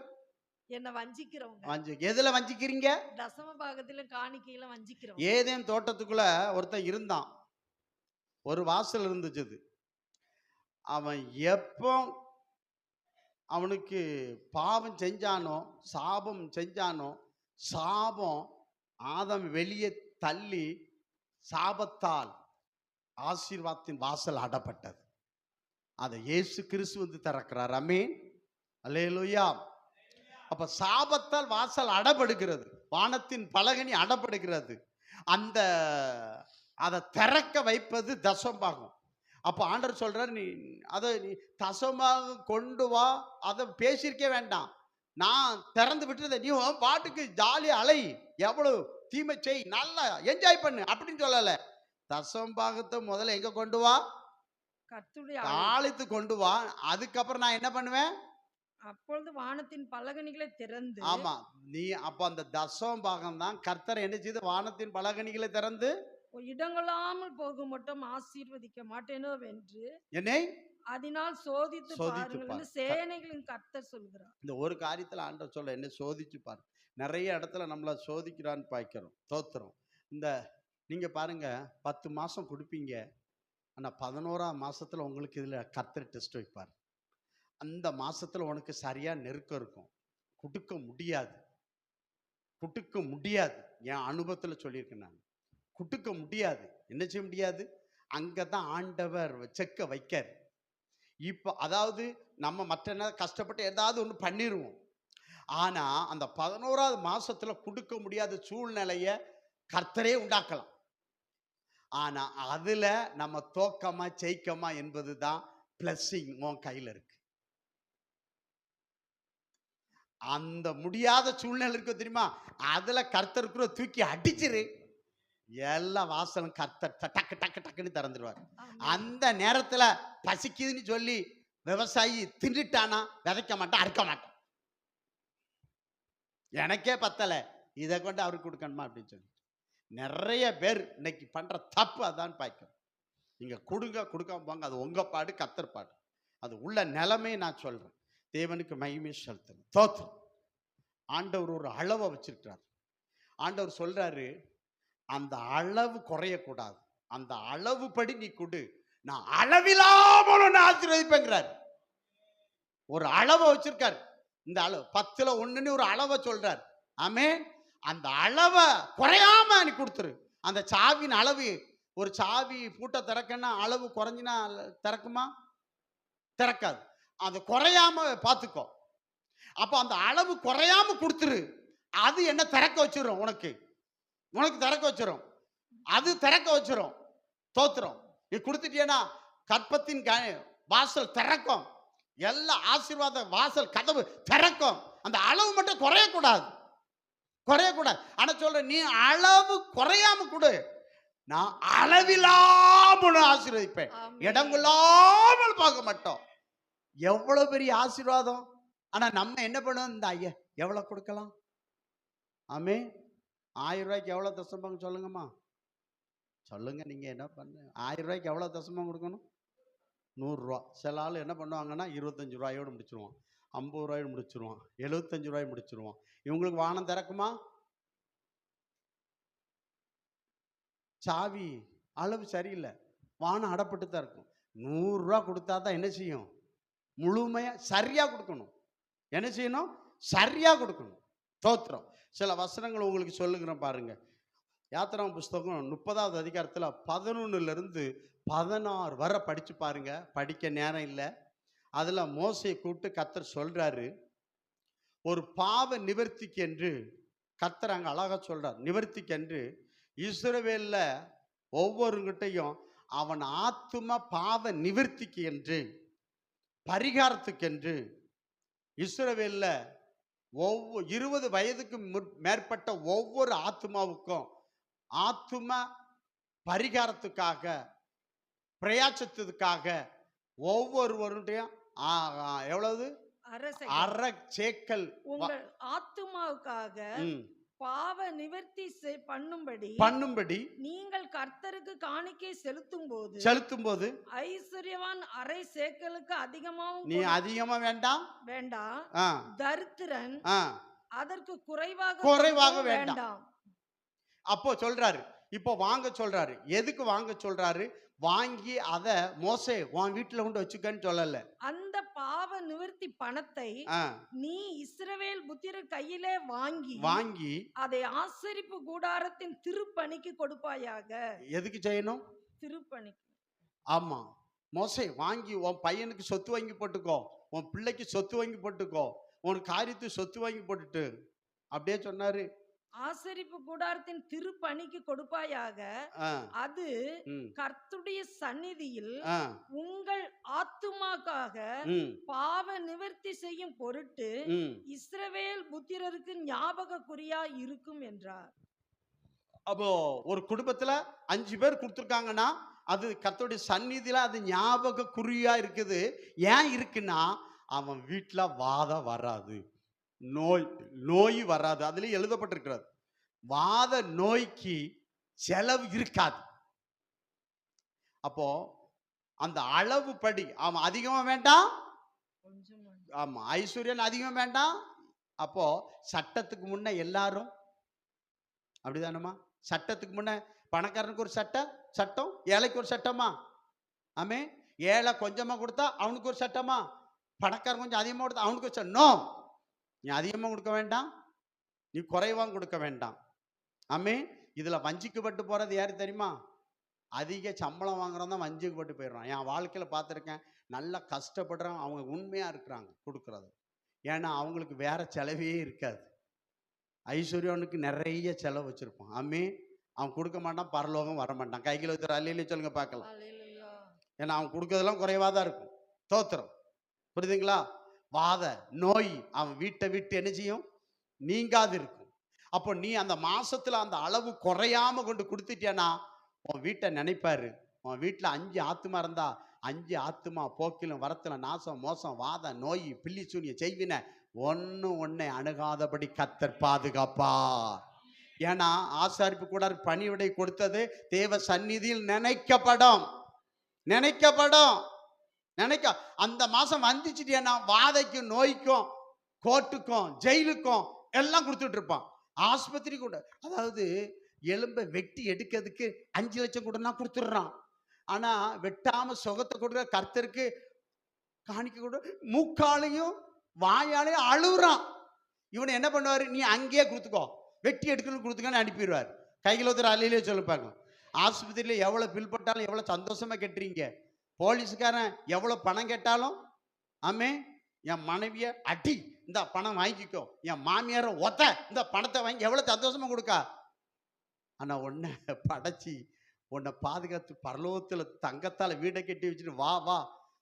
என்ன வஞ்சிக்கிறவங்க. எதுல வஞ்சிக்கிறீங்க? தசம பாகத்தில காணிக்கையில வஞ்சிக்கிறோம். ஏதேன் தோட்டத்துக்குள்ள ஒருத்தன் இருந்தான். ஒரு வாசல் இருந்துச்சு. அவன் எப்போ அவனுக்கு பாவம் செஞ்சானோ, சாபம் செஞ்சானோ, சாபம் ஆதம் வெளியே தள்ளி சாபத்தால் ஆசீர்வாதத்தின் வாசல் அடப்பட்டது. அதை இயேசு கிறிஸ்து வந்து திறக்கிறார். ஆமென், அல்லேலூயா. அப்ப சாபத்தால் வாசல் அடப்படுகிறது, வானத்தின் பலகணி அடப்படுகிறது. அதை திறக்க வைப்பது தசம்பாகம். அப்ப ஆண்டவர் சொல்றாரு, நீ அதை தசமாக கொண்டு வா. அதை பேசியிருக்கே வேண்டாம், நான் திறந்து விட்டுறத நீ பாட்டுக்கு ஜாலியா அலை, எவ்வளவு தீமை செய், நல்லா என்ஜாய் பண்ணு அப்படின்னு சொல்லல. தசம்பாகத்தை முதல்ல எங்க கொண்டு வா? ஆலயத்து கொண்டு வா. அதுக்கப்புறம் நான் என்ன பண்ணுவேன்? அப்பொழுது வானத்தின் பலகணிகளை திறந்து. ஆமா, நீ அப்ப அந்த தசம பாகம் தான் கர்த்தர் என்ன செய்து? வானத்தின் பலகணிகளை திறந்து இடங்களாமல் போக மட்டும் ஆசீர்வதிக்க மாட்டேனோ என்று என்னை அதனால் சோதித்து பாருங்கள் சேனைகளின் கர்த்தர் சொல்கிறார். இந்த ஒரு காரியத்துல ஆண்டவர் சொல்ல, என்ன சோதிச்சு பாரு. நிறைய இடத்துல நம்மள சோதிக்கிறான்னு பாய்க்கிறோம். தோத்துறோம். நீங்க பாருங்க, 10 மாசம் கொடுப்பீங்க, ஆனா 11ஆம் மாசத்துல உங்களுக்கு இதுல கர்த்தர் டெஸ்ட் வைப்பார். அந்த மாசத்துல உனக்கு சரியா நெருக்கம் இருக்கும், குடுக்க முடியாது. என் அனுபவத்துல சொல்லியிருக்கேன் நான். குடுக்க முடியாது. என்ன செய்ய முடியாது? அங்கதான் ஆண்டவர் செக்க வைக்கார். இப்ப அதாவது நம்ம மற்ற கஷ்டப்பட்டு ஏதாவது ஒண்ணு பண்ணிடுவோம். ஆனா அந்த 11ஆவது மாசத்துல குடுக்க முடியாத சூழ்நிலைய கர்த்தரே உண்டாக்கலாம். ஆனா அதுல நம்ம தோக்கமா ஜெயிக்கமா என்பதுதான் பிளஸிங் உன் கையில இருக்கு. அந்த முடியாத சூழ்நிலை இருக்கு தெரியுமா? அதுல கர்த்தருக்கு தூக்கி அடிச்சிரு, எல்லா வாசலும் கர்த்தர் டக்கு டக்கு டக்குன்னு திறந்துடுவார். அந்த நேரத்துல பசிக்குதுன்னு சொல்லி விவசாயி தின்னுட்டானா விதைக்க மாட்டான், அறுக்க மாட்டான். எனக்கே பத்தல, இதை கொண்டு அவருக்கு கொடுக்கணுமா அப்படின்னு சொல்லி நிறைய பேர் இன்னைக்கு பண்ற தப்பு அதான் பாய்க்கும். நீங்க கொடுக்காம போங்க, அது உங்க பாடு, கர்த்தர் பாடு. அது உள்ள நிலைமை நான் சொல்றேன். தேவனுக்கு மகிமை செலுத்தணும். தோத்திரம். ஆண்டவர் ஒரு அளவை வச்சிருக்கிறார். ஆண்டவர் சொல்றாரு, அந்த அளவு குறையக்கூடாது, அந்த அளவு படி நீ கொடு, நான் அளவில்லாமல் ஒன்று ஆசீர்வதிப்பேங்கிறார். ஒரு அளவை வச்சிருக்கார். இந்த அளவு 10ல் 1ன்னு ஒரு அளவை சொல்றார். ஆமென். அந்த அளவை குறையாம நீ கொடுத்துரு. அந்த சாவின் அளவு, ஒரு சாவி பூட்டை திறக்கன்னா அளவு குறைஞ்சினா திறக்குமா? திறக்காது. அது குறையாம பார்த்துக்கோ. அப்ப அந்த அளவு குறையாம கொடுத்துரு. அது என்ன திறக்க வச்சிரும், உனக்கு திறக்க வச்சிரும். அது திறக்க வச்சிரும். தோத்திரம். நீ கொடுத்துட்டேனா கற்பத்தின் வாசல் திறக்கும், எல்லா ஆசீர்வாத வாசல் கதவு திறக்கும். அந்த அளவு மட்டும் குறையக்கூடாது. ஆனா சொல்ற, நீ அளவு குறையாம கொடு, நான் அளவில்லாமல் ஆசீர்வதிப்பேன், இடமில்லாமல் பார்க்க மாட்டோம். எவ்வளவு பெரிய ஆசீர்வாதம். ஆனா நம்ம என்ன பண்ணுவோம்? இந்த ஐயா எவ்வளவு கொடுக்கலாம்? ஆமே, 1000 ரூபாய்க்கு எவ்வளவு தசமம் சொல்லுங்கம்மா, சொல்லுங்க. நீங்க என்ன பண்ண 1000 ரூபாய்க்கு எவ்வளவு தசமம் கொடுக்கணும்? 100 ரூபா. சில ஆள் என்ன பண்ணுவாங்கன்னா 25 ரூபாயோடு முடிச்சிருவான், 50 ரூபாயோடு முடிச்சிருவான், 75 ரூபாய் முடிச்சிருவான். இவங்களுக்கு வானம் திறக்குமா? சாவி அளவு சரியில்லை, வானம் அடப்பட்டு தான் இருக்கும். 100 ரூபா கொடுத்தா தான் என்ன செய்யும்? முழுமையா சரியா கொடுக்கணும். என்ன செய்யணும்? சரியா கொடுக்கணும். ஸ்தோத்திரம். சில வசனங்கள் உங்களுக்கு சொல்லுகிறேன் பாருங்க. யாத்திராகம புஸ்தகம் 30வது அதிகாரத்தில் 11 16 வரை படிச்சு பாருங்க. படிக்க நேரம் இல்லை. அதுல மோசையை கூப்பிட்டு கர்த்தர் சொல்றாரு, ஒரு பாவ நிவர்த்திக்கு என்று கர்த்தர் அங்க அழகா சொல்றார். நிவர்த்திக்கு என்று இஸ்ரவேல்ல ஒவ்வொருங்கிட்டையும் அவன் ஆத்தும பாவ நிவர்த்திக்கு என்று, பரிகாரத்துக்கு என்று இஸ்ரவேல்ல 20 வயதுக்கு மேற்பட்ட ஒவ்வொரு ஆத்துமாவுக்கும் ஆத்தும பரிகாரத்துக்காக, பிரயாசத்துக்காக ஒவ்வொருவருடையும் எவ்வளவு? அரை சேக்கல் உங்கள் ஆத்துமாவுக்காக பாவ நிவர்த்தி பண்ணும்படி நீங்கள் கர்த்தருக்கு காணிக்கை செலுத்தும் போது ஐஸ்வர்யவான் அரை சேக்கலுக்கு அதிகமாகவும், நீ அதிகமா வேண்டாம், தரித்திரன் அதற்கு குறைவாக வேண்டாம். அப்போ சொல்றாரு, இப்போ வாங்க சொல்றாரு. எதுக்கு வாங்க சொல்றாரு? வாங்கி அதை மோசே உன் வீட்டுல கொண்டு வச்சுக்கன்னு சொல்லல. அந்த பாவ நிவர்த்தி பணத்தை நீ இஸ்ரவேல் புத்திரர் கையிலே வாங்கி அதை ஆசரிப்பு கூடாரத்தின் திருப்பணிக்கு கொடுப்பாயாக. எதுக்கு செய்யணும்? திருப்பணிக்கு. ஆமா, மோசே வாங்கி உன் பையனுக்கு சொத்து வாங்கி போட்டுக்கோ, உன் பிள்ளைக்கு சொத்து வாங்கி போட்டுக்கோ, உன் காரியத்துக்கு சொத்து வாங்கி போட்டுட்டு அப்படியே சொன்னாரு. ஆசரிப்பு கூடாரத்தின் திருப்பணிக்கு கொடுப்பாயாக. அது கர்த்தருடைய சந்நிதியில் உங்கள் ஆத்துமாக்காக பாவ நிவர்த்தி செய்யும் பொருட்டு இஸ்ரவேல் புத்திரருக்கு ஞாபக குறியா இருக்கும் என்றார். அப்போ ஒரு குடும்பத்துல 5 பேர் கொடுத்துருக்காங்கன்னா அது கர்த்தருடைய சந்நிதியில அது ஞாபக குறியா இருக்குது. ஏன் இருக்குன்னா அவன் வீட்டுல வாதம் வராது, நோய் வராது. அதுல எழுதப்பட்டிருக்கிறது, வாத நோய்க்கு செலவு இருக்காது. அப்போ அந்த அளவு படி அவன் அதிகமா வேண்டாம், ஆமா ஐஸ்வர்யன் அதிகமா வேண்டாம். அப்போ சட்டத்துக்கு முன்ன எல்லாரும் அப்படிதானமா? சட்டத்துக்கு முன்ன பணக்காரனுக்கு ஒரு சட்டம், ஏழைக்கு ஒரு சட்டமா? ஆமே. ஏழை கொஞ்சமா கொடுத்தா அவனுக்கு ஒரு சட்டமா? பணக்காரன் கொஞ்சம் அதிகமா கொடுத்தா அவனுக்கு ஒரு சட்டம். நோ, நீ அதிகமாக கொடுக்க வேண்டாம், நீ குறைவாக கொடுக்க வேண்டாம். ஆமே. இதுல வஞ்சிக்கப்பட்டு போறது யாரு தெரியுமா? அதிக சம்பளம் வாங்குறவன் தான் வஞ்சிக்கப்பட்டு போயிடுறான். என் வாழ்க்கையில பார்த்துருக்கேன், நல்லா கஷ்டப்படுறான், அவங்க உண்மையா இருக்கிறாங்க கொடுக்கறது. ஏன்னா அவங்களுக்கு வேற செலவே இருக்காது. ஐஸ்வர்யவனுக்கு நிறைய செலவு வச்சிருப்பான். ஆமே. அவன் கொடுக்க மாட்டான், பரலோகம் வர மாட்டான். கைகளை வச்சு அல்லையிலே சொல்லுங்க பார்க்கலாம். ஏன்னா அவன் கொடுக்கறதெல்லாம் குறைவாக தான் இருக்கும். தோத்திரம். புரியுதுங்களா? வாத நோய் அவன் வீட்டை விட்டு என்ன செய்யும்? நீங்காது இருக்கும். அப்போ நீ அந்த மாசத்துல அந்த அளவு குறையாம கொண்டு கொடுத்துட்டேன்னா உன் வீட்டை நினைப்பாரு. உன் வீட்டுல 5 ஆத்துமா இருந்தா 5 ஆத்துமா போக்கிலும் வரத்துல நாசம் மோசம் வாத நோய் பில்லி சூனிய செய்வின ஒன்னை அணுகாதபடி கர்த்தர் பாதுகாப்பா. ஏன்னா ஆசாரிப்பு கூட பணிவிடை கொடுத்தது தேவ சந்நிதியில் நினைக்கப்படும். அந்த மாசம் வந்துச்சுட்டேன்னா வாதைக்கும் நோய்க்கும் கோர்ட்டுக்கும் ஜெயிலுக்கும் எல்லாம் கொடுத்துட்டு இருப்பான். ஆஸ்பத்திரி கூட, அதாவது எலும்பை வெட்டி எடுக்கிறதுக்கு 5 லட்சம் கூட கொடுத்துடுறான். ஆனா வெட்டாம சுகத்தை கொடுக்குற கர்த்தருக்கு காணிக்க கூட மூக்காலையும் வாயாலையும் அழுகுறான். இவனை என்ன பண்ணுவாரு? நீ அங்கேயே கொடுத்துக்கோ, வெட்டி எடுக்கணும் கொடுத்துக்கன்னு அனுப்பிடுவார். கையில் ஒருத்தர் அலையிலே சொல்லிப்பாங்க. ஆஸ்பத்திரியில எவ்வளவு பில் போட்டாலும் எவ்வளவு சந்தோஷமா கட்டுறீங்க. போலீஸ்காரன் எவ்வளவு பணம் கேட்டாலும் ஆமே என் மனைவிய அடி, இந்த பணம் வாங்கிக்கோ, என் மாமியார ஒத்த, இந்த பணத்தை வாங்கி எவ்வளவு சந்தோஷமா கொடுக்கா. ஆனா உன்னை படைச்சி உன்னை பாதுகாத்து பரலோகத்துல தங்கத்தால வீடை கட்டி வச்சுட்டு வா வா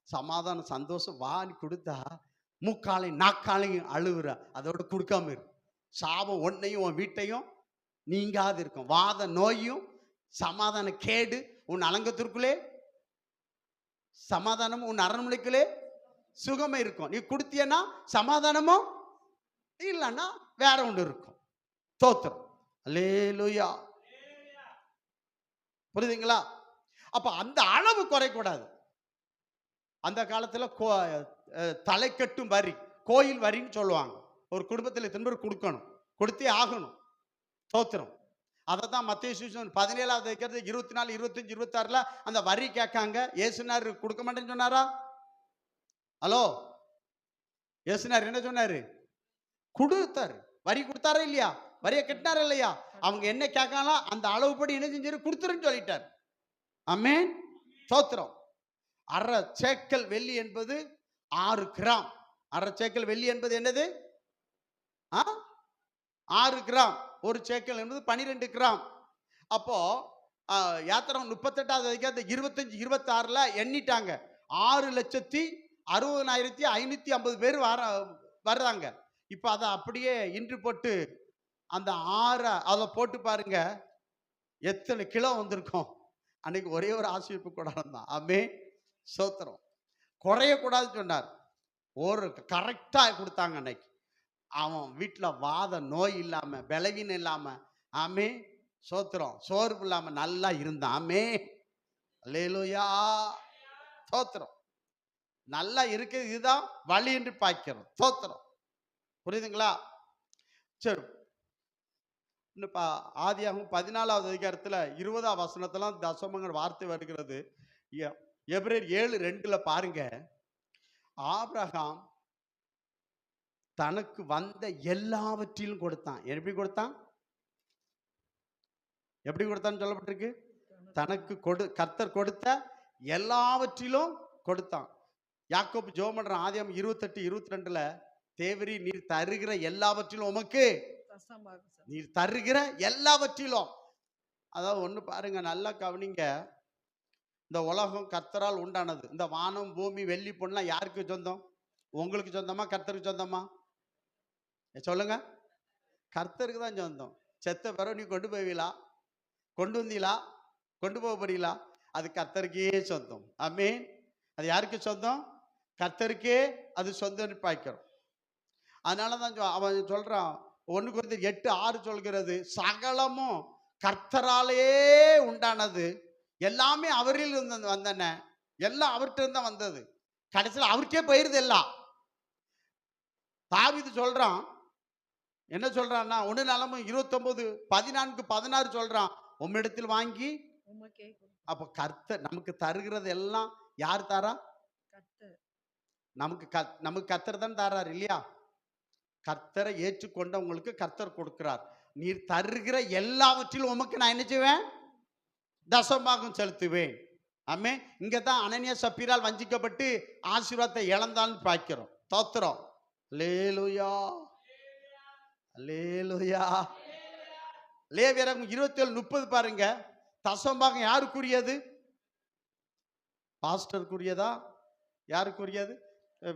சமாதானம் சந்தோஷம் வான்னு கொடுத்தா மூக்காலையும் நாக்காலையும் அழுகுற. அதோட கொடுக்காம இரு. சாபம் உன்னையும் உன் வீட்டையும் நீங்காது இருக்கும். வாத நோயும் சமாதான கேடு உன் அலங்கத்திற்குள்ளே சமாதானமும் உன் அரண்மனைக்குள்ளே சுகமே இருக்கும். நீ கொடுத்தியன்னா சமாதானமும் இல்லைன்னா வேற ஒன்று இருக்கும். தோத்திரம். அல்லேலூயா. புரியுதுங்களா? அப்ப அந்த அளவு குறைக்கூடாது. அந்த காலத்துல தலை கட்டும் வரி, கோயில் வரின்னு சொல்லுவாங்க. ஒரு குடும்பத்தில் இத்தனை பேர் கொடுக்கணும், கொடுத்தே ஆகணும். தோத்திரம். அதை தான் மத்தேயு சுவிசேஷம் 17வது அதிகாரத்துல 24, 25, 26ல அந்த வரி கேட்காங்க. இயேசுனார் கொடுக்க மாட்டேன்னு சொன்னாரா? ஹலோ, இயேசுனார் என்ன சொன்னாரு? கொடுத்தாரு. வரி கொடுத்தாரா இல்லையா? வரியை கட்டினாரா இல்லையா? அவங்க என்ன கேட்கலாம் அந்த அளவுப்படி என்ன செஞ்சாரு? கொடுத்துருன்னு சொல்லிட்டார். ஆமென், ஸ்தோத்திரம். அரை சேக்கல் வெள்ளி என்பது 6 கிராம். அரை சேக்கல் வெள்ளி என்பது என்னது? 6 கிராம். ஒரு சேக்கல் என்பது 12 கிராம். அப்போ யாத்திரம் 38வது அதிகாரத்தை 25, 26ல எண்ணிட்டாங்க. 6,60,60,550 பேர் வர்றாங்க. இப்ப அதை அப்படியே இன்று போட்டு அந்த 6 அதை போட்டு பாருங்க, எத்தனை கிலோ வந்திருக்கும். அன்னைக்கு ஒரே ஒரு ஆசிரியப்பு கூடாரம் தான். ஆமென், ஸ்தோத்திரம். குறையக்கூடாதுன்னு சொன்னார். ஒரு கரெக்டா கொடுத்தாங்க. அன்னைக்கு அவன் வீட்டில் வாத நோய் இல்லாம, பலவீனம் இல்லாம, ஆமே, ஸ்தோத்திரம், சோர்வு இல்லாம நல்லா இருந்தான். ஆமே, அல்லேலூயா, ஸ்தோத்திரம். நல்லா இருக்கு. இதுதான் வழி என்று பார்க்கிறோம். ஸ்தோத்திரம். புரியுதுங்களா? சரி, இன்னும் ஆதியாகமம் 14வது அதிகாரத்துல 20ஆம் வசனத்துல தசமங்கள் வார்த்தை வருகிறது. எபிரேயர் 7:2ல பாருங்க, ஆபிரகாம் தனக்கு வந்த எல்லாவற்றிலும் கொடுத்தான். எப்படி கொடுத்தான்? எப்படி கொடுத்தான்னு சொல்லப்பட்டிருக்கு. தனக்கு கர்த்தர் கொடுத்த எல்லாவற்றிலும் கொடுத்தான். யாக்கோபு ஜெபம் பண்றான். ஆதியாகமம் 28:22ல தேவரீ நீர் தருகிற எல்லாவற்றிலும் உமக்கு, நீர் தருகிற எல்லாவற்றிலும். அதாவது ஒண்ணு பாருங்க, நல்லா கவனிங்க. இந்த உலகம் கர்த்தரால் உண்டானது. இந்த வானம், பூமி, வெள்ளி, பொண்ணெல்லாம் யாருக்கு சொந்தம்? உங்களுக்கு சொந்தமா, கர்த்தருக்கு சொந்தமா? சொல்லுங்க. கர்த்தருக்கு தான் சொந்தம். செத்த பிறகு நீ கொண்டு போவீங்களா? கொண்டு வந்தீங்களா? கொண்டு போக போறீங்களா? அது கர்த்தருக்கே சொந்தம். ஆமென். அது யாருக்கு சொந்தம்? கர்த்தருக்கே அது சொந்தம் பார்க்கிறோம். அதனாலதான் அவன் சொல்றான், 1 கொரிந்தியர் 8:6 சொல்கிறது, சகலமும் கர்த்தராலே உண்டானது, எல்லாமே அவரில் வந்தன, எல்லாம் அவர்கிட்ட இருந்தா வந்தது, கடைசியில் அவருக்கே போயிருது எல்லாம். தாவீது சொல்றான், என்ன சொல்றான்னா 1 நாளாகமம் 29:14-16 சொல்றான், உம்மிடத்தில் வாங்கி. அப்ப கர்த்தர் நமக்கு தருகிறது எல்லாம் யார் தாரா? நமக்கு கர்த்தர் தான் தாரார் இல்லையா? கர்த்தரை ஏற்றுக்கொண்டவங்களுக்கு கர்த்தர் கொடுக்கிறார். நீர் தருகிற எல்லாவற்றிலும் உமக்கு நான் என்ன செய்வேன்? தசமபாகம் செலுத்துவேன். ஆமே. இங்கதான் அனனியா சப்பீரால் வஞ்சிக்கப்பட்டு ஆசீர்வாதத்தை இழந்தான்னு பார்க்கிறோம். ஸ்தோத்திரம். அல்லேலூயா, அல்லேலூயா. லேவியராகமம் 27:30 பாருங்க. தசமபாகம் யாருக்குரியது? பாஸ்டருக்குரியதா? யாருக்குரியது?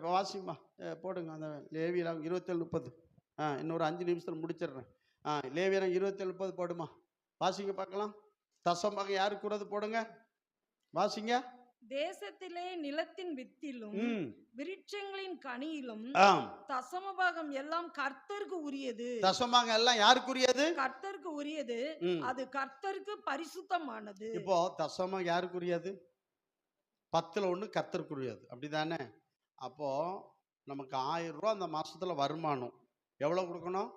வாசிமா போடுங்க அந்த லேவியராகமம் 27:30. இன்னொரு 5 நிமிஷத்தில் முடிச்சிடுறேன். லேவியராகமம் 27:30 போடுமா, வாசிங்க பார்க்கலாம். தசமபாகம் யாருக்குறது போடுங்க, வாசிங்க. தேசத்திலே நிலத்தின் வித்திலும் விருட்சங்களின் கனியிலும் தசமபாகம் எல்லாம் கர்த்தருக்கு உரியது. தசமபாகம் எல்லாம் யாருக்குரியது? கர்த்தருக்கு உரியது. அது கர்த்தருக்கு பரிசுத்தமானது. இப்போ தசமம் யாருக்குரியது? 10ல் 1 கர்த்தருக்குரியது. அப்படிதானே? அப்போ நமக்கு 1000 ரூபா அந்த மாசத்துல வருமானம். எவ்வளவு கொடுக்கணும்?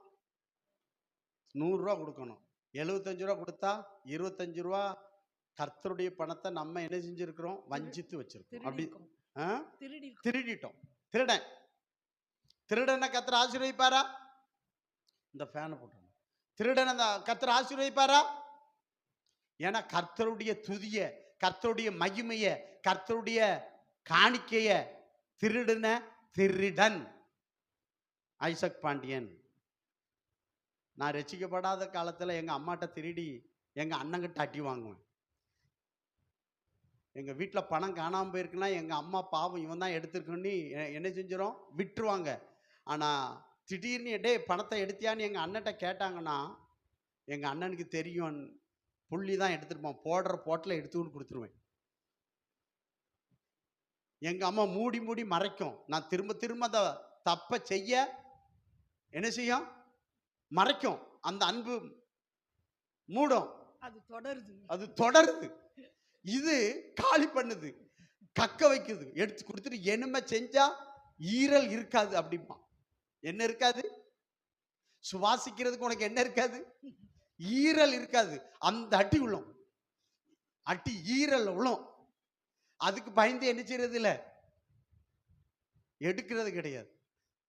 100 ரூபா கொடுக்கணும். 75 ரூபா கொடுத்தா 25 ரூபா கர்த்தருடைய பணத்தை நம்ம என்ன செஞ்சிருக்கிறோம்? வஞ்சித்து வச்சிருக்கோம். அப்படி திருடிட்டோம். திருடனை கர்த்தர் ஆசீர்வதிப்பாரா? இந்த ஃபேனை போட்டு திருடனை கர்த்தர் ஆசீர்வதிப்பாரா? ஏன்னா கர்த்தருடைய துதிய, கர்த்தருடைய மகிமைய, கர்த்தருடைய காணிக்கைய திருடின திருடன் ஐசக் பாண்டியன். நான் ரசிக்கப்படாத காலத்துல எங்க அம்மாட்ட திருடி எங்க அண்ணங்கிட்ட அட்டி வாங்குவேன். எங்க வீட்டுல பணம் காணாம போயிருக்குன்னா எங்க அம்மா பாவம் இவன் தான் எடுத்திருக்குன்னு என்ன செஞ்சிடும்? விட்டுருவாங்க. ஆனா திடீர்னு டே பணத்தை எடுத்தியான்னு எங்க அண்ணன்ட்ட கேட்டாங்கன்னா எங்க அண்ணனுக்கு தெரியும், புள்ளி தான் எடுத்துருப்பான், போடுற போட்டில் எடுத்துன்னு கொடுத்துருவேன். எங்க அம்மா மூடி மூடி மறைக்கும். நான் திரும்ப திரும்ப அந்த தப்ப செய்ய என்ன செய்யும்? மறைக்கும். அந்த அன்பு மூடும். அது தொடருது. இது காலி பண்ணுது, கக்க வைக்குது, எடுத்து கொடுத்துட்டு என்னமே செஞ்சா ஈரல் இருக்காது அப்படிமா. என்ன இருக்காது? சுவாசிக்கிறதுக்கு உனக்கு என்ன இருக்காது? ஈரல் இருக்காது, அந்த அடி விழும், அடி ஈரல் விழும். அதுக்கு பயந்து என்ன செய்யறது இல்லை, எடுக்கிறது கிடையாது.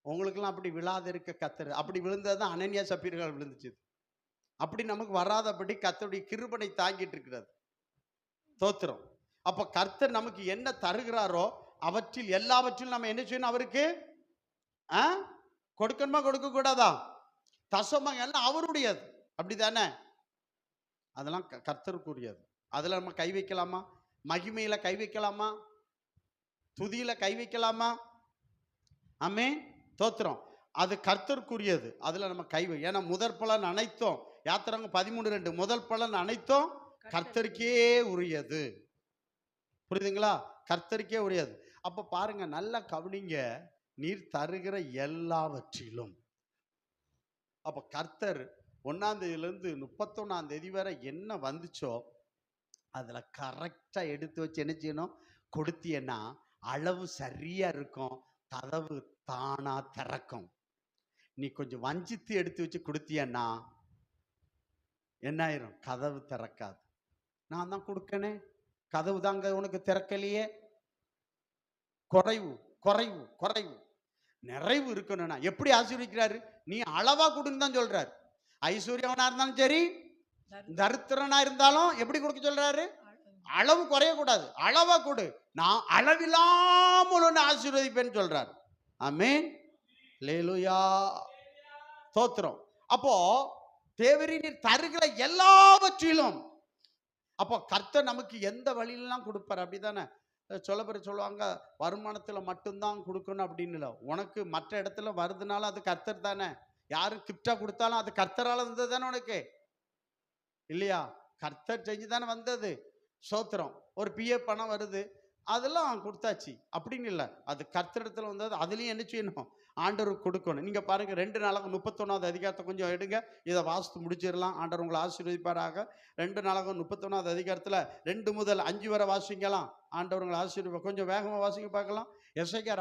உங்களுக்கெல்லாம் அப்படி விழாத இருக்க கத்தர். அப்படி விழுந்தது தான் அனனியா சப்பீர்கள் விழுந்துச்சு. அப்படி நமக்கு வராதபடி கர்த்தருடைய கிருபை தாங்கிட்டு இருக்கிறது. தோத்திரம். அப்ப கர்த்தர் நமக்கு என்ன தருகிறாரோ அவற்றில் எல்லாவற்றிலும் நம்ம என்ன செய்யணும், அவருக்கு கொடுக்கணுமா கொடுக்க கூடாதா? தசமம் எல்லாம் அவருடையது, அப்படிதானே? அதெல்லாம் கர்த்தருக்குரியது. அதுல நம்ம கை வைக்கலாமா? மகிமையில கை வைக்கலாமா? துதியில கை வைக்கலாமா? ஆமென். தோத்திரம். அது கர்த்தருக்குரியது, அதுல நம்ம கை வை. ஏன்னா முதற் பலன் அனைத்தும், யாத்திராங்க 13:2, முதல் பலன் அனைத்தும் கர்த்தருக்கே உரியது. புரியுதுங்களா? கர்த்தருக்கே உரியது. அப்ப பாருங்க, நல்லா கவனிங்க, நீர் தருகிற எல்லாவற்றிலும். அப்ப கர்த்தர் 1ஆம் தேதியிலிருந்து 31ஆம் தேதி வரை என்ன வந்துச்சோ அதுல கரெக்டா எடுத்து வச்சு என்ன செய்யணும், கொடுத்தீன்னா அளவு சரியா இருக்கும், கதவு தானா திறக்கும். நீ கொஞ்சம் வஞ்சித்து எடுத்து வச்சு கொடுத்தீன்னா என்ன ஆயிரும், கதவு திறக்காது. நான் தான் கொடுக்கனே, கதவு தாங்க உனக்கு திறக்கலையே. குறைவு குறைவு குறைவு. நிறைவு இருக்கணும்னா எப்படி ஆசீர்வதிக்கிறாரு? நீ அளவா கொடுன்னு தான் சொல்றாரு. ஐஸ்வர்யவனா இருந்தாலும் சரி, தரித்திரனா இருந்தாலும் எப்படி கொடுக்க சொல்றாரு? அளவு குறையக்கூடாது, அளவா கொடு, நான் அளவில்லாமல் ஒன்று ஆசீர்வதிப்பேன்னு சொல்றாரு. ஆமென். அல்லேலூயா. ஸ்தோத்திரம். அப்போ தேவரீர் நீர் தருகிற எல்லாவற்றிலும். அப்போ கர்த்தர் நமக்கு எந்த வழியிலாம் கொடுப்பார், அப்படிதானே? சொல்ல பேர் சொல்லுவாங்க, வருமானத்துல மட்டும்தான் கொடுக்கணும் அப்படின்னு இல்லை. உனக்கு மற்ற இடத்துல வருதுனால அது கர்த்தர் தானே. யாரும் கிஃப்டா கொடுத்தாலும் அது கர்த்தரால வந்தது தானே உனக்கு, இல்லையா? கர்த்தர் செஞ்சு தானே வந்தது. ஸ்தோத்திரம். ஒரு பிஏ பணம் வருது, அதெல்லாம் கொடுத்தாச்சு அப்படின்னு இல்லை, அது கர்த்தரிடத்துல வந்தது. அதுலயும் என்ன செய்யணும், ஆண்டவருக்கு கொடுக்கணும். நீங்க பாருங்க, 2 நாளாக 31வது அதிகாரத்தை கொஞ்சம் எடுங்க, இதை வாசித்து முடிச்சிடலாம். ஆண்டவர் உங்களை ஆசீர்வதிப்பாராக. 2 நாளாக 31வது அதிகாரத்துல 2 முதல் 5 வரை வாசிக்கலாம். ஆண்டவர் உங்களை ஆசீர்வதிப்பார். கொஞ்சம் வேகமா வாசிக்க பார்க்கலாம். எசேக்கியா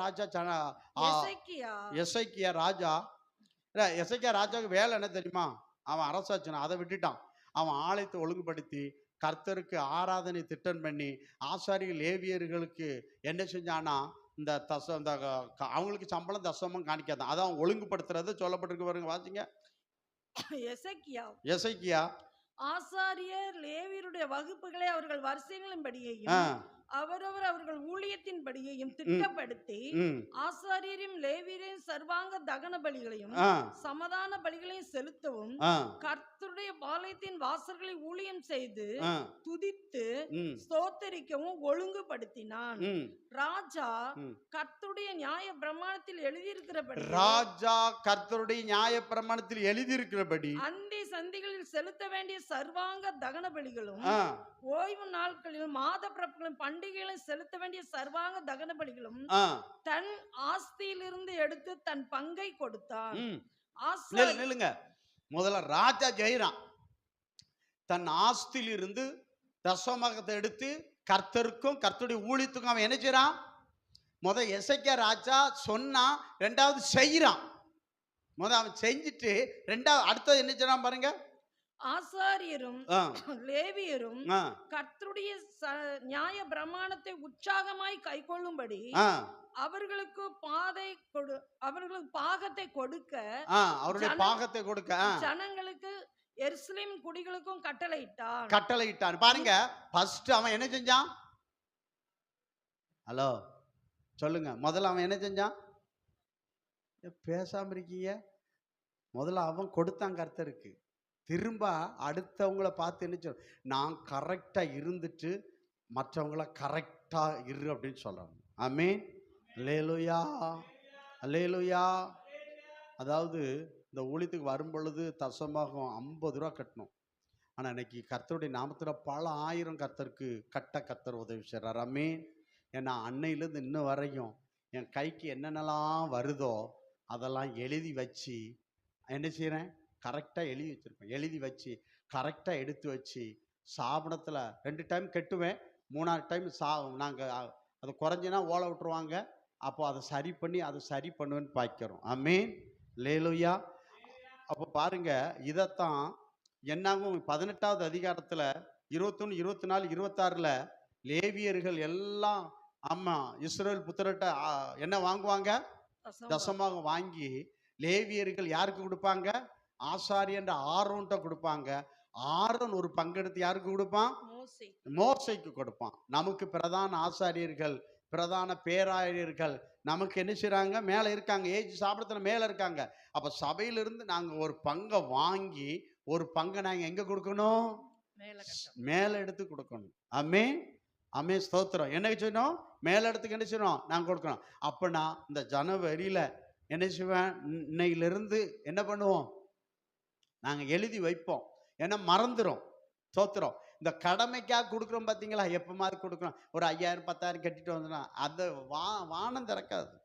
ராஜாவுக்கு வேலை என்ன தெரியுமா? அவன் அரசாட்சினா அதை விட்டுட்டான். அவன் ஆலயத்தை ஒழுங்குபடுத்தி கர்த்தருக்கு ஆராதனை திட்டம் பண்ணி ஆசாரிகள் லேவியர்களுக்கு என்ன செஞ்சானா, இந்த அவங்களுக்கு சம்பளம் தசமம் காணிக்காதான், அதான் ஒழுங்குபடுத்துறது சொல்லப்பட்டிருக்கு பாருங்க, வாசிங்க. எசேக்கியா ஆசாரியர் லேவியருடைய வகுப்புகளை அவர்கள் வரிசைகளின்படியையும் அவர்கள் ஊழியத்தின் படியையும் திட்டப்படுத்தி ஆசாரியரையும் லேவியரையும் சர்வாங்க தகன பலிகளையும் சமாதான பலிகளையும் செலுத்தவும் கர்த்தருடைய பாளையத்தின் வாசல்களை ஊழியம் செய்து துதித்து ஸ்தோத்தரிக்கவும் ஒழுங்குபடுத்தினான். ராஜா கர்த்தருடைய நியாய பிரமாணத்தில் எழுதியிருக்கிறபடி அந்தி சந்திகளில் செலுத்த வேண்டிய சர்வாங்க தகன பலிகளும் ஓய்வு நாட்களில் மாத பிறப்புகளும் பண்டிகைகளை செலுத்த வேண்டிய சர்வாங்க தகன பலிகளும் தன் ஆஸ்தியிலிருந்து எடுத்து தன் பங்கை கொடுத்தான். முதல்ல ராஜா ஜெயிரான் தன் ஆஸ்தியிலிருந்து தசமகத்தை எடுத்து கர்த்தருக்கும் கர்த்தருடைய ஊழியத்துக்கும் அவன் என்ன செய்யறான்? முதல் எசேக்கியா ராஜா சொன்னா, ரெண்டாவது செய்யறான். முதல் அவன் செஞ்சுட்டு ரெண்டாவது அடுத்தது என்ன செய்யறான் பாருங்க. ஆசாரியரும் லேவியரும் கர்த்தருடைய நியாய பிரமாணத்தை உற்சாகமாய் கைக்கொள்ளும்படி அவர்களுக்கு பாகத்தை கொடுக்க ஜனங்களுக்கு எருசலேம் குடிகளுக்கும் கட்டளையிட்டான். பாருங்க, ஃபர்ஸ்ட் அவன் என்ன செஞ்சான்? ஹலோ சொல்லுங்க. முதல்ல அவன் என்ன செஞ்சான்? பேசாம இருக்கீங்க. முதல்ல அவன் கொடுத்தான் கர்த்தருக்கு. திரும்ப அடுத்தவங்கள பார்த்து என்ன சொல்ல, நான் கரெக்டா இருந்துட்டு மற்றவங்கள கரெக்டா இரு அப்படின்னு சொல்லணும். ஆமென். அல்லேலூயா, அல்லேலூயா. அதாவது இந்த ஊழியத்துக்கு வரும் பொழுது தசமாகும் 50 ரூபா கட்டணும். ஆனால் இன்னைக்கு கர்த்தருடைய நாமத்தில் பல ஆயிரம் கர்த்தருக்கு கர்த்தர் உதவி செய்கிறார். ஆமென். ஏன்னா அன்னையிலேருந்து இன்னும் வரையும் என் கைக்கு என்னென்னலாம் வருதோ அதெல்லாம் எழுதி வச்சு என்ன செய்கிறேன், கரெக்டாக எழுதி வச்சுருப்பேன். எழுதி வச்சு கரெக்டாக எடுத்து வச்சு சாபனத்தில் 2 டைம் கட்டுவேன். 3ஆவது டைம் நாங்கள் அது குறைஞ்சினா ஓலை விட்டுருவாங்க. அப்போ அதை சரி பண்ணி அதை சரி பண்ணுவேன்னு பார்க்கிறோம். ஆமென். அல்லேலூயா. அப்போ பாருங்க, இதைத்தான் என்னாகும் 18வது அதிகாரத்துல 21, 24, 26ல லேவியர்கள் எல்லாம் ஆமா இஸ்ரவேல் புத்திரட்ட என்ன வாங்குவாங்க? தசமாக வாங்கி லேவியர்கள் யாருக்கு கொடுப்பாங்க? ஆசாரியன்ற ஆரோன்ட்ட கொடுப்பாங்க. ஆரோன் ஒரு பங்கெடுத்து யாருக்கு கொடுப்பான்? மோசைக்கு கொடுப்பான். நமக்கு பிரதான ஆசாரியர்கள், பிரதான பேராயர்கள் நமக்கு என்ன செய்றாங்க? மேல இருக்காங்க, ஏஜ் சாப்பிடத்துல மேல இருக்காங்க. அப்ப சபையிலிருந்து நாங்க ஒரு பங்கை வாங்கி ஒரு பங்கை நாங்க எங்க கொடுக்கணும்? மேல எடுத்து கொடுக்கணும். ஆமே ஆமே ஸ்தோத்திரம். என்ன செய்யணும்? மேல இடத்துக்கு என்ன செய்யணும்? நாங்க கொடுக்கணும். அப்ப நான் இந்த ஜனவரியில என்ன செய்வேன்? இன்னையிலிருந்து என்ன பண்ணுவோம்? நாங்க எழுதி வைப்போம். ஏன்னா மறந்துடும். ஸ்தோத்திரம். இந்த கடமைக்காக கொடுக்குறோம் பார்த்தீங்களா? எப்பமாவது கொடுக்குறோம். ஒரு 5000 10,000 கட்டிட்டு வந்தோம்னா அதை வானம் திறக்காது,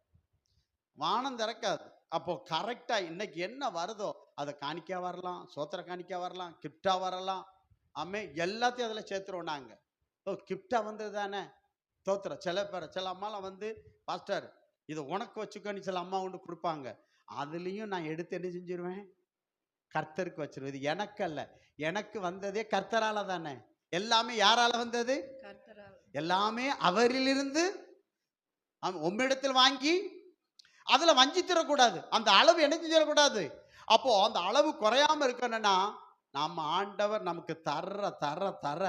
வானம் திறக்காது. அப்போ கரெக்டா இன்னைக்கு என்ன வருதோ அதை காணிக்கா வரலாம், சோத்திர காணிக்கா வரலாம், கிஃப்டா வரலாம். ஆமே எல்லாத்தையும் அதில் சேர்த்துருவோம் நாங்க. கிஃப்டா வந்தது தானே ஸ்தோத்திரம். சில பேர் சில அம்மாலாம் வந்து பாஸ்டர் இதை உனக்கு வச்சுக்கோன்னு சில அம்மா கொண்டு கொடுப்பாங்க. அதுலேயும் நான் எடுத்து என்ன செஞ்சிருவேன்? கர்த்தருக்கு வச்சிருவேன். இது எனக்கு அல்ல, எனக்கு வந்ததே கர்த்தரால தானே. எல்லாமே யாரால வந்தது? எல்லாமே அவரிலிருந்து உம்மிடத்தில் வாங்கி அதுல வஞ்சித்திடக்கூடாது. அந்த அளவு என்ன செஞ்சிடக்கூடாது. அப்போ அந்த அளவு குறையாம இருக்கணும்னா நம்ம ஆண்டவர் நமக்கு தர்ற தர தர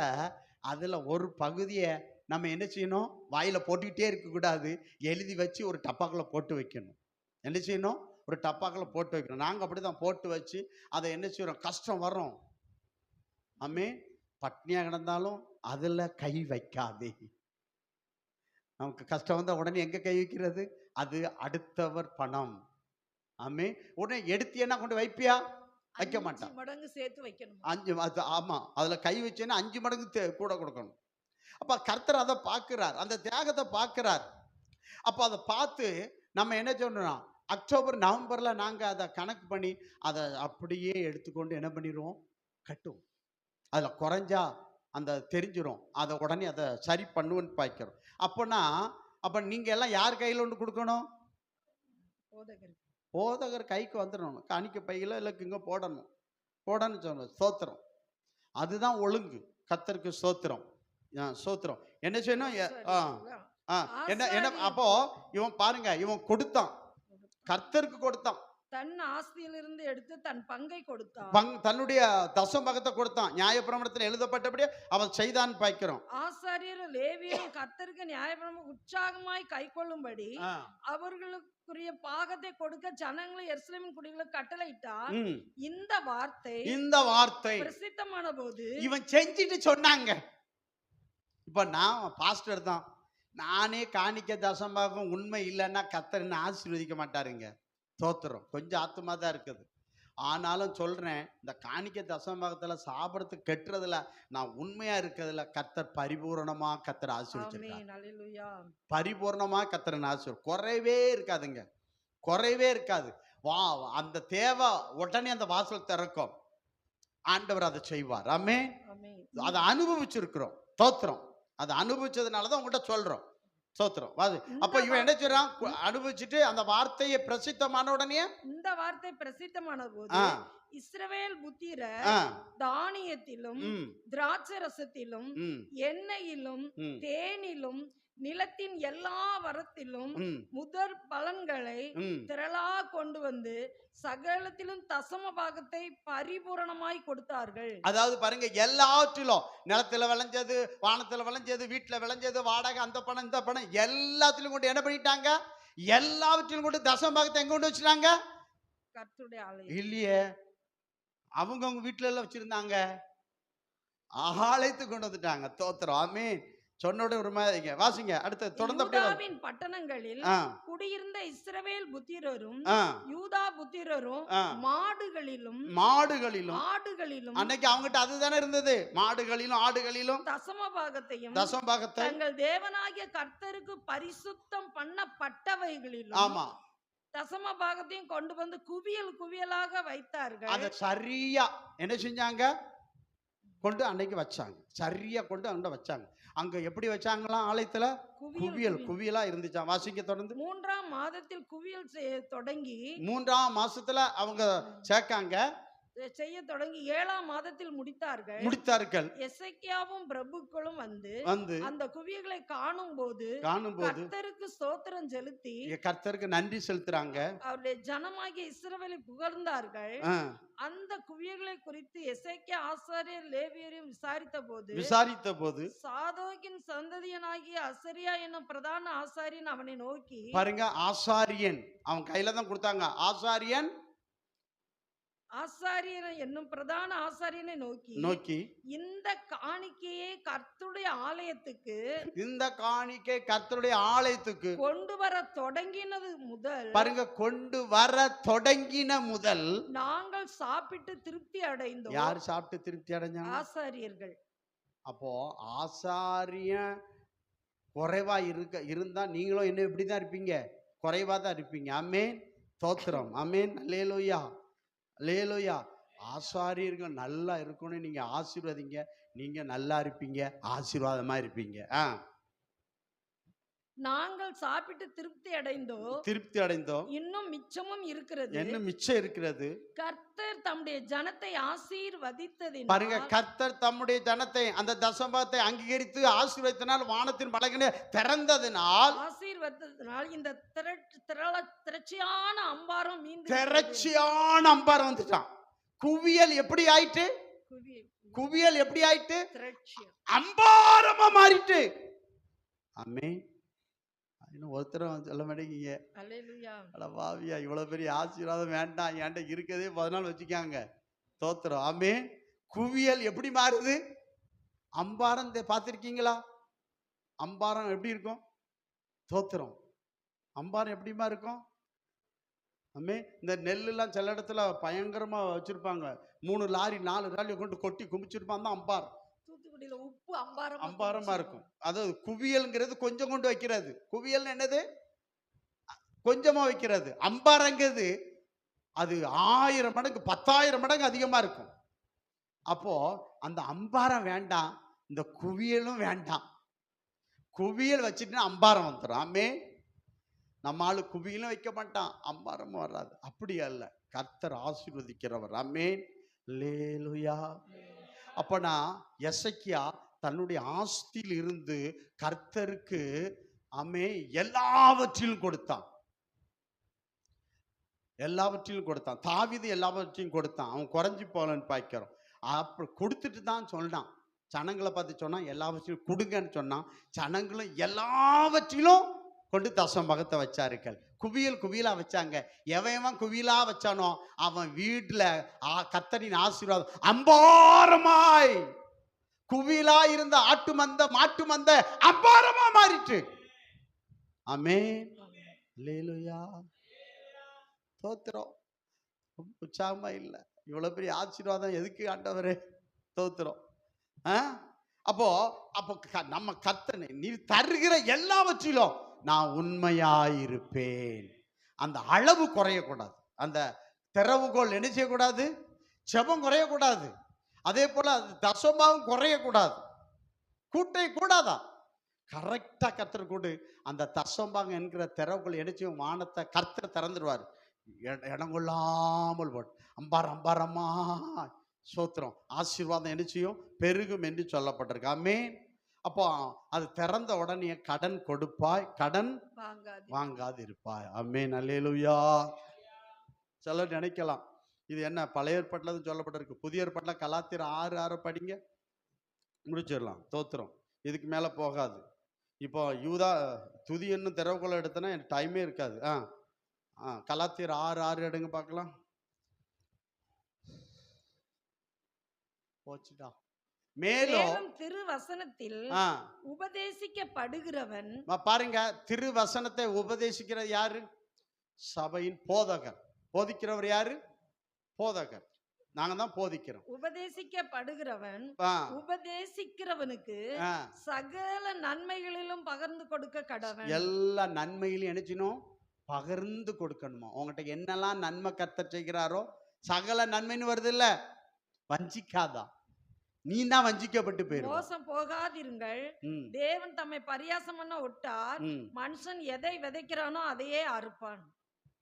அதுல ஒரு பகுதியை நம்ம என்ன செய்யணும்? வாயில போட்டுக்கிட்டே இருக்கக்கூடாது. எழுதி வச்சு ஒரு டப்பாக்குள்ள போட்டு வைக்கணும். என்ன செய்யணும்? ஒரு டப்பாக்கில் போட்டு வைக்கணும். நாங்கள் அப்படி தான் போட்டு வச்சு அதை என்ன செய்கிறோம்? கஷ்டம் வரும். ஆமே பட்னியாக கிடந்தாலும் அதில் கை வைக்காதே. நமக்கு கஷ்டம் வந்தால் உடனே எங்கே கை வைக்கிறது? அது அடுத்தவர் பணம். ஆமே உடனே எடுத்தியன்னா கொண்டு வைப்பியா? வைக்க மாட்டான். 5 மடங்கு சேர்த்து வைக்கணும். 5 ஆமாம், அதில் கை வச்சேன்னா 5 மடங்கு கூட கொடுக்கணும். அப்போ கர்த்தர் அதை பார்க்குறார், அந்த தியாகத்தை பார்க்குறார். அப்போ அதை பார்த்து நம்ம என்ன சொல்லணும்? அக்டோபர் நவம்பரில் நாங்கள் அதை கணக்கு பண்ணி அதை அப்படியே எடுத்துக்கொண்டு என்ன பண்ணிடுவோம்? கட்டுவோம். அதில் குறைஞ்சா அந்த தெரிஞ்சிடும். அதை உடனே அதை சரி பண்ணுவோன்னு பார்க்கிறோம். அப்போ நீங்கள் எல்லாம் யார் கையில் ஒன்று கொடுக்கணும்? போதகர் கைக்கு வந்துடணும். காணிக்க பையில் இல்லை இங்கே போடணும் சொன்னோம். ஸ்தோத்திரம். அதுதான் ஒழுங்கு. கர்த்தருக்கு ஸ்தோத்திரம். ஸ்தோத்திரம். என்ன செய்யணும்? என்ன அப்போ இவன் பாருங்க, இவன் கொடுத்தான், கர்த்தருக்கு கொடுத்தான். தன் ஆஸ்தியிலிருந்து எடுத்து தன் பங்கை கொடுத்தான். தன்னுடைய தசமபாகத்தை கொடுத்தான். நியாயப்பிரமாணத்தில் எழுதப்பட்டபடியே அவன் செய்தான் பார்க்கிறோம். ஆசாரியர் லேவியரும் கர்த்தருக்கு நியாயப்பிரமாணம் உற்சாகமாய் கைக்கொள்ளும்படி அவர்களுக்குரிய பாகத்தை கொடுக்க ஜனங்களை எருசலேமின் குடிகளுக்கு கட்டளையிட்டார். இந்த வார்த்தை பிரசித்தமான போது இவன் செஞ்சிட்டு சொன்னாங்க. இப்ப நான் பாஸ்டர் தான், நானே காணிக்க தசமபாகம் உண்மை இல்லைன்னா கர்த்தர் என்ன ஆசீர்வதிக்க மாட்டாருங்க. ஸ்தோத்திரம். கொஞ்சம் ஆத்மா தான் இருக்குது. ஆனாலும் சொல்றேன், இந்த காணிக்க தசமபாகத்துல சாப்பிடறதுக்கு கெட்டுறதுல நான் உண்மையா இருக்கிறதுல கர்த்தர் பரிபூர்ணமா கர்த்தர் ஆசீர்வதிச்சிருக்கார். பரிபூர்ணமா கர்த்தர் ஆசீர்வாதம் குறைவே இருக்காதுங்க, குறைவே இருக்காது. அந்த தேவை உடனே அந்த வாசல் திறக்கும். ஆண்டவர் அதை செய்வார். ஆமென். அதை அனுபவிச்சிருக்கிறோம். ஸ்தோத்திரம். அதை அனுபவிச்சதுனாலதான் உங்கள்கிட்ட சொல்றோம். ஸ்தோத்திரம். அப்ப இவன் என்ன செய்றான்? அனுபவிச்சுட்டு அந்த வார்த்தையை பிரசித்தமான உடனே இந்த வார்த்தை பிரசித்தமான போது இஸ்ரவேல் புத்திரர் தானியத்திலும் திராட்சை ரசத்திலும் எண்ணெயிலும் தேனிலும் நிலத்தின் எல்லா வரத்திலும் முதற் பலன்களை திரளா கொண்டு வந்து சகலத்திலும் தசம பாகத்தை பரிபூரணமாய் கொடுத்தார்கள். அதாவது பாருங்க, எல்லாத்திலும் நிலத்துல விளைஞ்சது, வானத்துல விளைஞ்சது, வீட்டுல விளைஞ்சது, வாடகை, அந்த பணம் இந்த பணம் எல்லாத்திலும் கொண்டு என்ன பண்ணிட்டாங்க? எல்லாவற்றிலும் கொண்டு தசம பாகத்தை எங்க கொண்டு வச்சுட்டாங்க? கர்த்தருடைய ஆலயம் இல்லையே, அவங்க வீட்டுல எல்லாம் வச்சிருந்தாங்க, ஆலயத்துக்கு கொண்டு வந்துட்டாங்க. ஸ்தோத்திரம். ஆமென். சொன்னோட ஒரு மாதிரி வாசிங்க. அடுத்து தொடர்ந்து யூதாவின் பட்டணங்களில் குடியிருந்த இஸ்ரவேல் புத்திரரும் யூதா புத்திரரும் மாடுகளிலும் ஆடுகளிலும் அன்னைக்கு அவங்ககிட்ட அதுதானே இருந்தது. மாடுகளிலும் ஆடுகளிலும் தசமபாகத்தையும் தங்கள் தேவனாகிய கர்த்தருக்கு பரிசுத்தம் பண்ணப்பட்டவைகளிலும் ஆமா தசமபாகத்தையும் கொண்டு வந்து குவியல் குவியலாக வைத்தார்கள். அதை சரியா என்ன செஞ்சாங்க? கொண்டு அன்னைக்கு வச்சாங்க. சரியா கொண்டு அங்க வச்சாங்க. அங்க எப்படி வச்சாங்களாம்? ஆலயத்துல குவியல் குவியலா இருந்துச்சாம். வாசிக்க தொடர்ந்து. 3ஆம் மாதத்தில் குவியல் தொடங்கி 3ஆம் மாசத்துல அவங்க சேர்க்காங்க. செய்ய தொடங்கி 7ஆம் மாதத்தில் முடித்தார்கள். எசேக்கியாவும் பிரபுக்களும் வந்து அந்த குவியல்களை காணும்போது கர்த்தருக்கு ஸ்தோத்திரம் செலுத்தி கர்த்தருக்கு நன்றி செலுத்துறாங்க. அவருடைய ஜனமாகிய இஸ்ரவேலை புகழ்ந்தார்கள். அந்த குவியல்களை குறித்து எசேக்கியா ஆசாரியர் லேவியரையும் விசாரித்த போது சாதோக்கின் சந்ததியனாகிய அசரியா என்னும் பிரதான ஆசாரியன் அவனை நோக்கி, பாருங்க, ஆசாரியன் அவன் கையில தான் கொடுத்தாங்க. ஆசாரியன் என்னும் பிரதான ஆசாரியனை நோக்கி இந்த காணிக்கையை கர்த்தருடைய ஆலயத்துக்கு கொண்டு வர தொடங்கினது முதல், பாருங்க, கொண்டு வர தொடங்கின முதல் நாங்கள் சாப்பிட்டு திருப்தி அடைந்தோம். யார் சாப்பிட்டு திருப்தி அடைஞ்சாங்க? ஆசாரியர்கள். அப்போ ஆசாரிய குறைவா இருந்தா நீங்களும் என்ன இப்படிதான் இருப்பீங்க, குறைவா தான் இருப்பீங்க. ஆமென், ஸ்தோத்திரம். ஆமென், அல்லேலூயா, அல்லேலூயா. ஆசாரியர்கள் நல்லா இருக்கணும், நீங்க ஆசீர்வதிங்க, நீங்க நல்லா இருப்பீங்க, ஆசீர்வாதமா இருப்பீங்க. நாங்கள் சாப்பிட்டு திருப்தி அடைந்தோம். இன்னும் மிச்சமும் இருக்கிறது. கர்த்தர் தம்முடைய ஜனத்தை ஆசீர்வதித்ததினால், பாருங்க, கர்த்தர் தம்முடைய ஜனத்தை அந்த தசமபாகத்தை அங்கீகரித்து ஆசீர்வதித்தனால், வானத்தின் பலகனை திறந்ததினால், இந்த திரட்சியான அம்பாரம் வந்துட்டான். குவியல் எப்படி ஆயிட்டு? அம்பாரமா மாறிட்டு. ஆமென். இன்னும் ஒருத்தரும் சொல்ல மாட்டேங்க. பாவியா, இவ்வளவு பெரிய ஆசீர்வாதம் வேண்டாம், என்கிட்ட இருக்கதே 14 வச்சுக்காங்க. ஸ்தோத்திரம். ஆமென். குவியல் எப்படி மாறுது? அம்பாரம் பார்த்திருக்கீங்களா? அம்பாரம் எப்படி இருக்கும்? ஸ்தோத்திரம். அம்பாரம் எப்படிமா இருக்கும்? ஆமென். இந்த நெல்லுலாம் சில இடத்துல பயங்கரமா வச்சிருப்பாங்க. 3 லாரி 4 லாரி கொண்டு கொட்டி குமிச்சிருப்பாங்க. அம்பாரம் உப்பு அம்பாரமா இருக்கும். அதாவது குவியல்ங்கிறது கொஞ்சம் கொண்டு வைக்கிறது. குவியல் என்னது? கொஞ்சமா வைக்கிறது. அம்பாரங்கிறது அது 1000 மடங்கு 10,000 மடங்கு அதிகமா இருக்கும். அப்போ அந்த அம்பாரம் வேண்டாம், இந்த குவியலும் வேண்டாம். குவியல் வச்சுட்டு அம்பாரம் வந்துடும். ஆமென். நம்ம ஆளு குவியலும் வைக்க மாட்டான், அம்பாரமும் வராது. அப்படி அல்ல, கர்த்தர் ஆசீர்வதிக்கிறவர். ஆமென், அல்லேலூயா. அப்பனா எசேக்கியா தன்னுடைய ஆஸ்தியில் இருந்து கர்த்தருக்கு எல்லாவற்றிலும் கொடுத்தான். தாவீது எல்லாவற்றையும் கொடுத்தான். அவன் குறைஞ்சி போலன்னு பார்க்கிறோம். அப்ப கொடுத்துட்டு தான் சொன்னான். ஜனங்களை பார்த்து சொன்னா எல்லாவற்றையும் கொடுங்கன்னு சொன்னான். ஜனங்களும் எல்லாவற்றிலும் கொண்டு தசமபாகத்தை வச்சார்கள். குவியலா வச்சாங்க. எவன் குவியலா வச்சானோ அவன் வீட்டுல கர்த்தரின் ஆசீர்வாதம் அம்பாரமாய், குவியலா இருந்த ஆட்டு மந்த மாட்டு மந்த அம்பாரமா மாறிட்டு. ஆமென், அல்லேலூயா, ஸ்தோத்திரம். உற்சாகமா இல்ல, இவ்வளவு பெரிய ஆசீர்வாதம் எதுக்கு ஆண்டவரே? ஸ்தோத்திரம். அப்போ நம்ம கர்த்தனை நீ தருகிற எல்லாவற்றிலும் நான் உண்மையாயிருப்பேன். அந்த அளவு குறையக்கூடாது. அந்த திறவுகோல் என்ன செய்யக்கூடாது? ஜெபம் குறையக்கூடாது. அதே போல அது தசமாவும் குறையக்கூடாது. கூட்டை கூடாதா? கரெக்டா கர்த்தர் கூடு. அந்த தசம்பாங்க என்கிற திறவுகோல் என்ன செய்யும்? வானத்தை கர்த்தர் திறந்துடுவார். இடம் கொள்ளாமல் அம்பாரமா சோத்திரம் ஆசீர்வாதம் என்ன செய்யும்? பெருகும் என்று சொல்லப்பட்டிருக்கு. ஆமென். அப்போ அது திறந்த உடனே கடன் கொடுப்பாய், கடன் வாங்காது இருப்பாய். ஆமென், அல்லேலூயா. சிலர் நினைக்கலாம் இது என்ன பழைய ஏற்பாட்டுல சொல்லப்பட்டிருக்கு, புதிய ஏற்பாட்டுல கலாத்தியர் 6:6 படிங்க, முடிச்சிடலாம். ஸ்தோத்திரம். இதுக்கு மேல போகாது. இப்போ யூதா துதி என்னும் திறவுகோலை எடுத்தனா எனக்கு டைமே இருக்காது. கலாத்தியர் 6:6 எடுங்க பார்க்கலாம். போச்சுடா. மேலும் திருவசனத்தில் உபதேசிக்கப்படுகிறவன், பாருங்க, திருவசனத்தை உபதேசிக்கிறது யாரு? சபையின் போதகர். போதிக்கிறவர் யாரு? போதகர். நாங்க தான் போதிக்கிறோம். உபதேசிக்கப்படுகிறவன் உபதேசிக்கிறவனுக்கு சகல நன்மைகளிலும் பகிர்ந்து கொடுக்க கடவன். எல்லா நன்மையிலும் நினைச்சினோம் பகிர்ந்து கொடுக்கணுமா? உங்ககிட்ட என்னெல்லாம் நன்மை கர்த்தர் செய்கிறாரோ சகல நன்மைன்னு வருது இல்ல, வஞ்சிக்காதா? நீ தான் வஞ்சிக்கப்பட்டு போயிரு. மோசம் போகாதிருங்கள். தேவன் தம்மை பரியாசம் பண்ண விட்டார். மனுஷன் எதை விதைக்கிறானோ அதையே அறுப்பான்.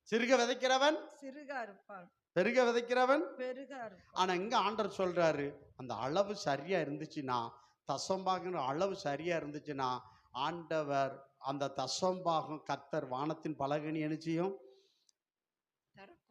சிறுக விதைக்கிறவன் சிறுக அறுப்பான். பெருக விதைக்கிறவன் பெருகார். ஆனா இங்க ஆண்டவர் சொல்றாரு, அந்த அளவு சரியா இருந்துச்சுன்னா, தசம்பாகிற அளவு சரியா இருந்துச்சுன்னா, ஆண்டவர் அந்த தசம்பாகம் கர்த்தர் வானத்தின் பலகனி என்ன செய்யும்?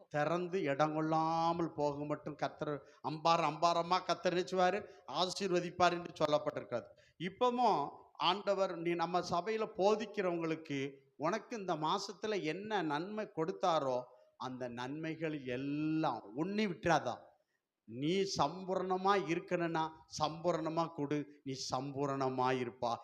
திறந்து இடம் கொள்ளாமல் போக மட்டும் கர்த்தர் அம்பாரமா கர்த்தர் நினைச்சுவாரு ஆசீர்வதிப்பார் என்று சொல்லப்பட்டிருக்கிறது. இப்பவும் ஆண்டவர் நீ நம்ம சபையில போதிக்கிறவங்களுக்கு உனக்கு இந்த மாசத்துல என்ன நன்மை கொடுத்தாரோ அந்த நன்மைகள் எல்லாம் உண்ணி விட்டுறாதான். நீ சம்பூர்ணமா இருக்கணும்னா சம்பூர்ணமா கொடு, நீ சம்பூர்ணமா இருப்பா.